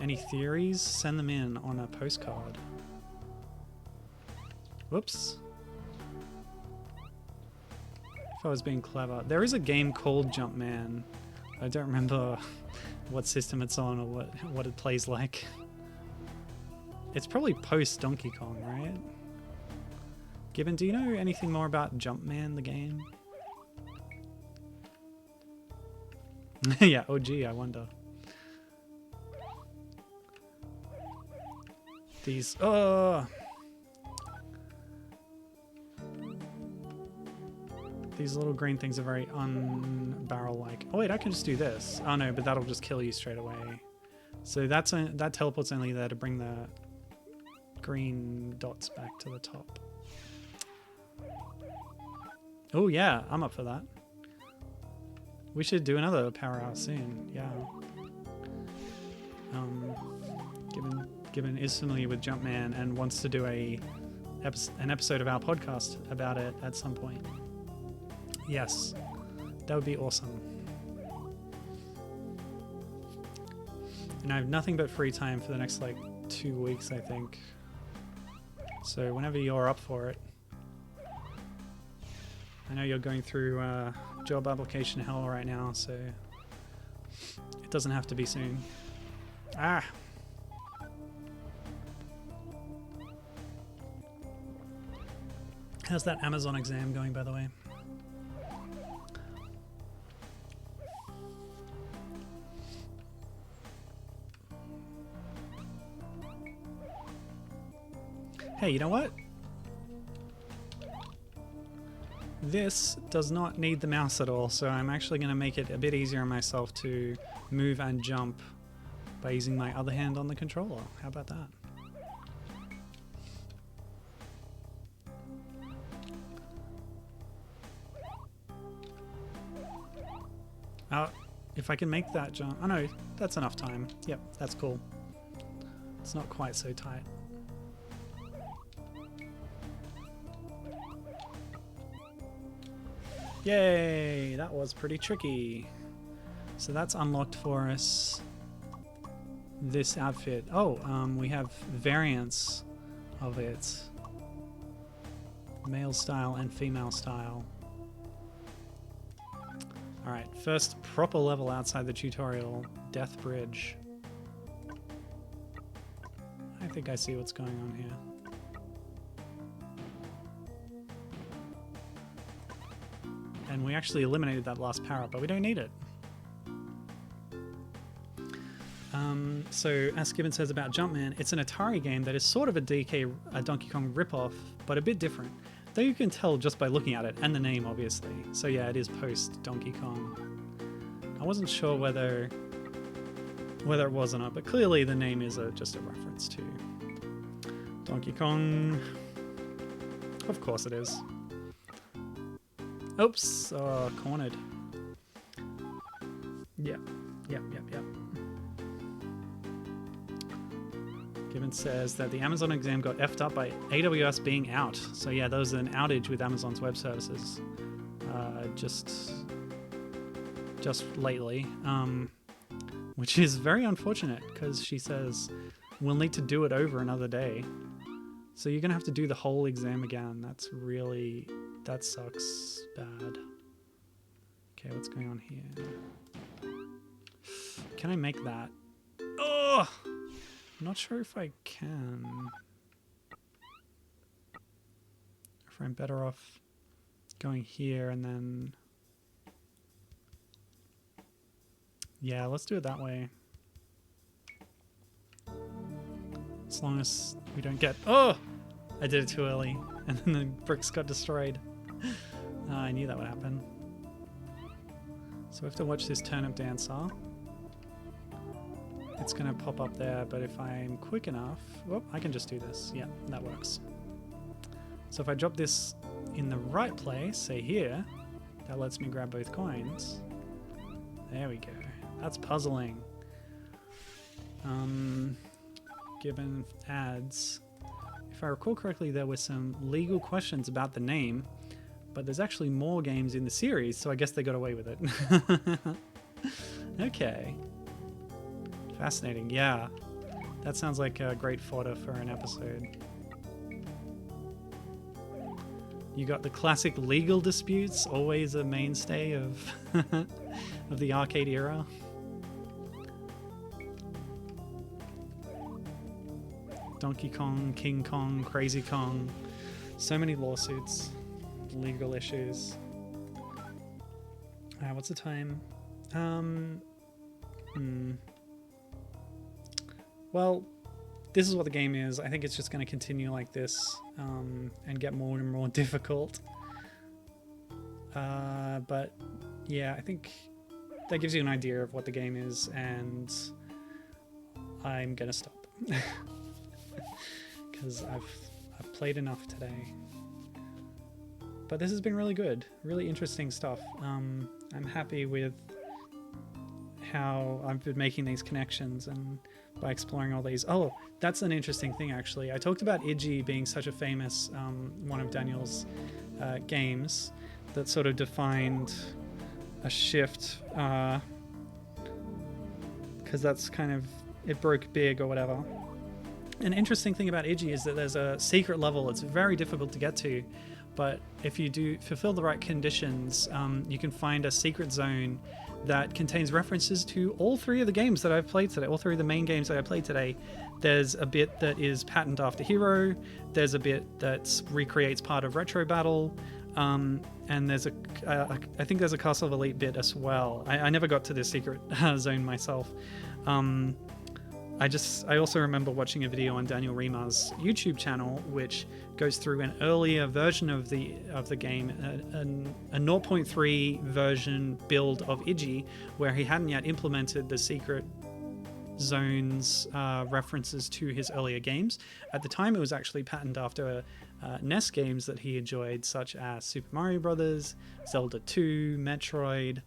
Any theories? Send them in on a postcard. Whoops. If I was being clever. There is a game called Jumpman. I don't remember what system it's on or what it plays like. It's probably post Donkey Kong, right? Gibbon, do you know anything more about Jumpman, the game? Yeah, oh gee, I wonder. These... These little green things are very unbarrel-like. Oh wait, I can just do this. Oh no, but that'll just kill you straight away. So that teleport's only there to bring the green dots back to the top. Oh yeah, I'm up for that. We should do another powerhouse soon. Yeah. Given is familiar with Jumpman and wants to do an episode of our podcast about it at some point. Yes, that would be awesome. And I have nothing but free time for the next like 2 weeks, I think. So whenever you're up for it. I know you're going through job application hell right now, so it doesn't have to be soon. Ah! How's that Amazon exam going, by the way? Hey, you know what? This does not need the mouse at all, so I'm actually going to make it a bit easier on myself to move and jump by using my other hand on the controller. How about that? If I can make that jump... Oh no, that's enough time. Yep, that's cool. It's not quite so tight. Yay! That was pretty tricky. So that's unlocked for us. This outfit. Oh, we have variants of it. Male style and female style. Alright, first proper level outside the tutorial. Death Bridge. I think I see what's going on here. And we actually eliminated that last power-up, but we don't need it. So, as Gibbon says about Jumpman, it's an Atari game that is sort of a Donkey Kong ripoff, but a bit different. Though you can tell just by looking at it, and the name, obviously. So yeah, it is post-Donkey Kong. I wasn't sure whether it was or not, but clearly the name is just a reference to Donkey Kong. Of course it is. Oops, cornered. Yep. Gibbon says that the Amazon exam got effed up by AWS being out. So yeah, there was an outage with Amazon's web services just lately, which is very unfortunate because she says we'll need to do it over another day. So you're gonna have to do the whole exam again. That sucks bad. Okay, what's going on here? Can I make that? Oh! I'm not sure if I can. If I'm better off going here and then... Yeah, let's do it that way. As long as we don't get... Oh! I did it too early. And then the bricks got destroyed. I knew that would happen. So we have to watch this turnip dancer. It's going to pop up there, but if I'm quick enough... Whoop, I can just do this. Yeah, that works. So if I drop this in the right place, say here, that lets me grab both coins. There we go. That's puzzling. Given ads... If I recall correctly, there were some legal questions about the name, but there's actually more games in the series, so I guess they got away with it. Okay. Fascinating, yeah. That sounds like a great fodder for an episode. You got the classic legal disputes, always a mainstay of of the arcade era. Donkey Kong, King Kong, Crazy Kong. So many lawsuits, legal issues. What's the time? Well, this is what the game is. I think it's just going to continue like this and get more and more difficult. But yeah, I think that gives you an idea of what the game is, and I'm gonna stop because I've played enough today. But this has been really good, really interesting stuff. I'm happy with how I've been making these connections and by exploring all these. Oh, that's an interesting thing actually. I talked about Iggy being such a famous one of Daniel's games that sort of defined a shift, because that's kind of, it broke big or whatever. An interesting thing about Iggy is that there's a secret level. It's very difficult to get to, but if you do fulfill the right conditions, you can find a secret zone that contains references to all three of the games that I've played today, all three of the main games that I played today. There's a bit that is patterned after Hero, there's a bit that recreates part of Retrobattle, and there's I think there's a Castle of Elite bit as well. I never got to this secret zone myself. I also remember watching a video on Daniel Remar's YouTube channel, which goes through an earlier version of the game, a 0.3 version build of Iggy, where he hadn't yet implemented the secret zones references to his earlier games. At the time, it was actually patterned after NES games that he enjoyed, such as Super Mario Brothers, Zelda 2, Metroid,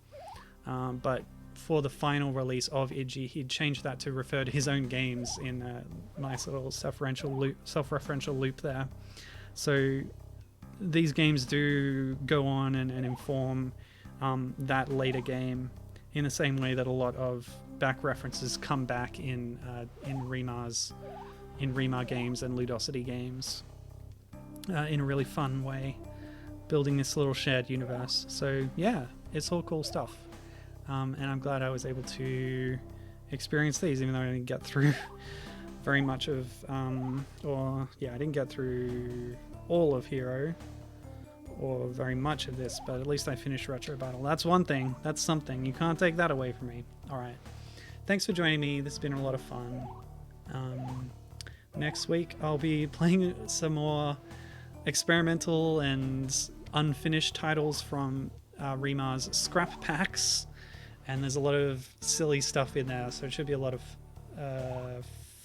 but for the final release of Iggy, he'd changed that to refer to his own games in a nice little self-referential loop there. So these games do go on and inform that later game in the same way that a lot of back references come back in Remar games and Ludosity games in a really fun way, building this little shared universe. So yeah, it's all cool stuff. And I'm glad I was able to experience these, even though I didn't get through very much of, I didn't get through all of Hero, or very much of this, but at least I finished Retrobattle. That's one thing. That's something. You can't take that away from me. All right. Thanks for joining me. This has been a lot of fun. Next week, I'll be playing some more experimental and unfinished titles from Remar's scrap packs. And there's a lot of silly stuff in there, so it should be a lot of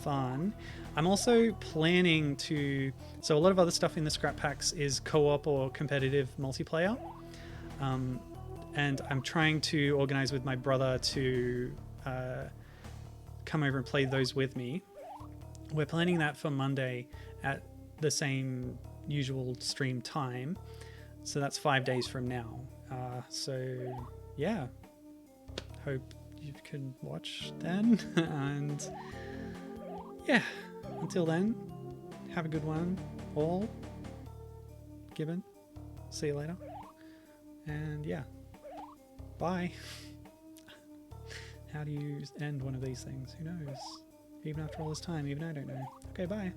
fun. I'm also planning to... So a lot of other stuff in the scrap packs is co-op or competitive multiplayer. And I'm trying to organize with my brother to come over and play those with me. We're planning that for Monday at the same usual stream time. So that's 5 days from now. So yeah. Hope you can watch then. And yeah, until then, have a good one all. Gibbon, see you later. And yeah, bye. How do you end one of these things? Who knows? Even after all this time, even I don't know. Okay, bye.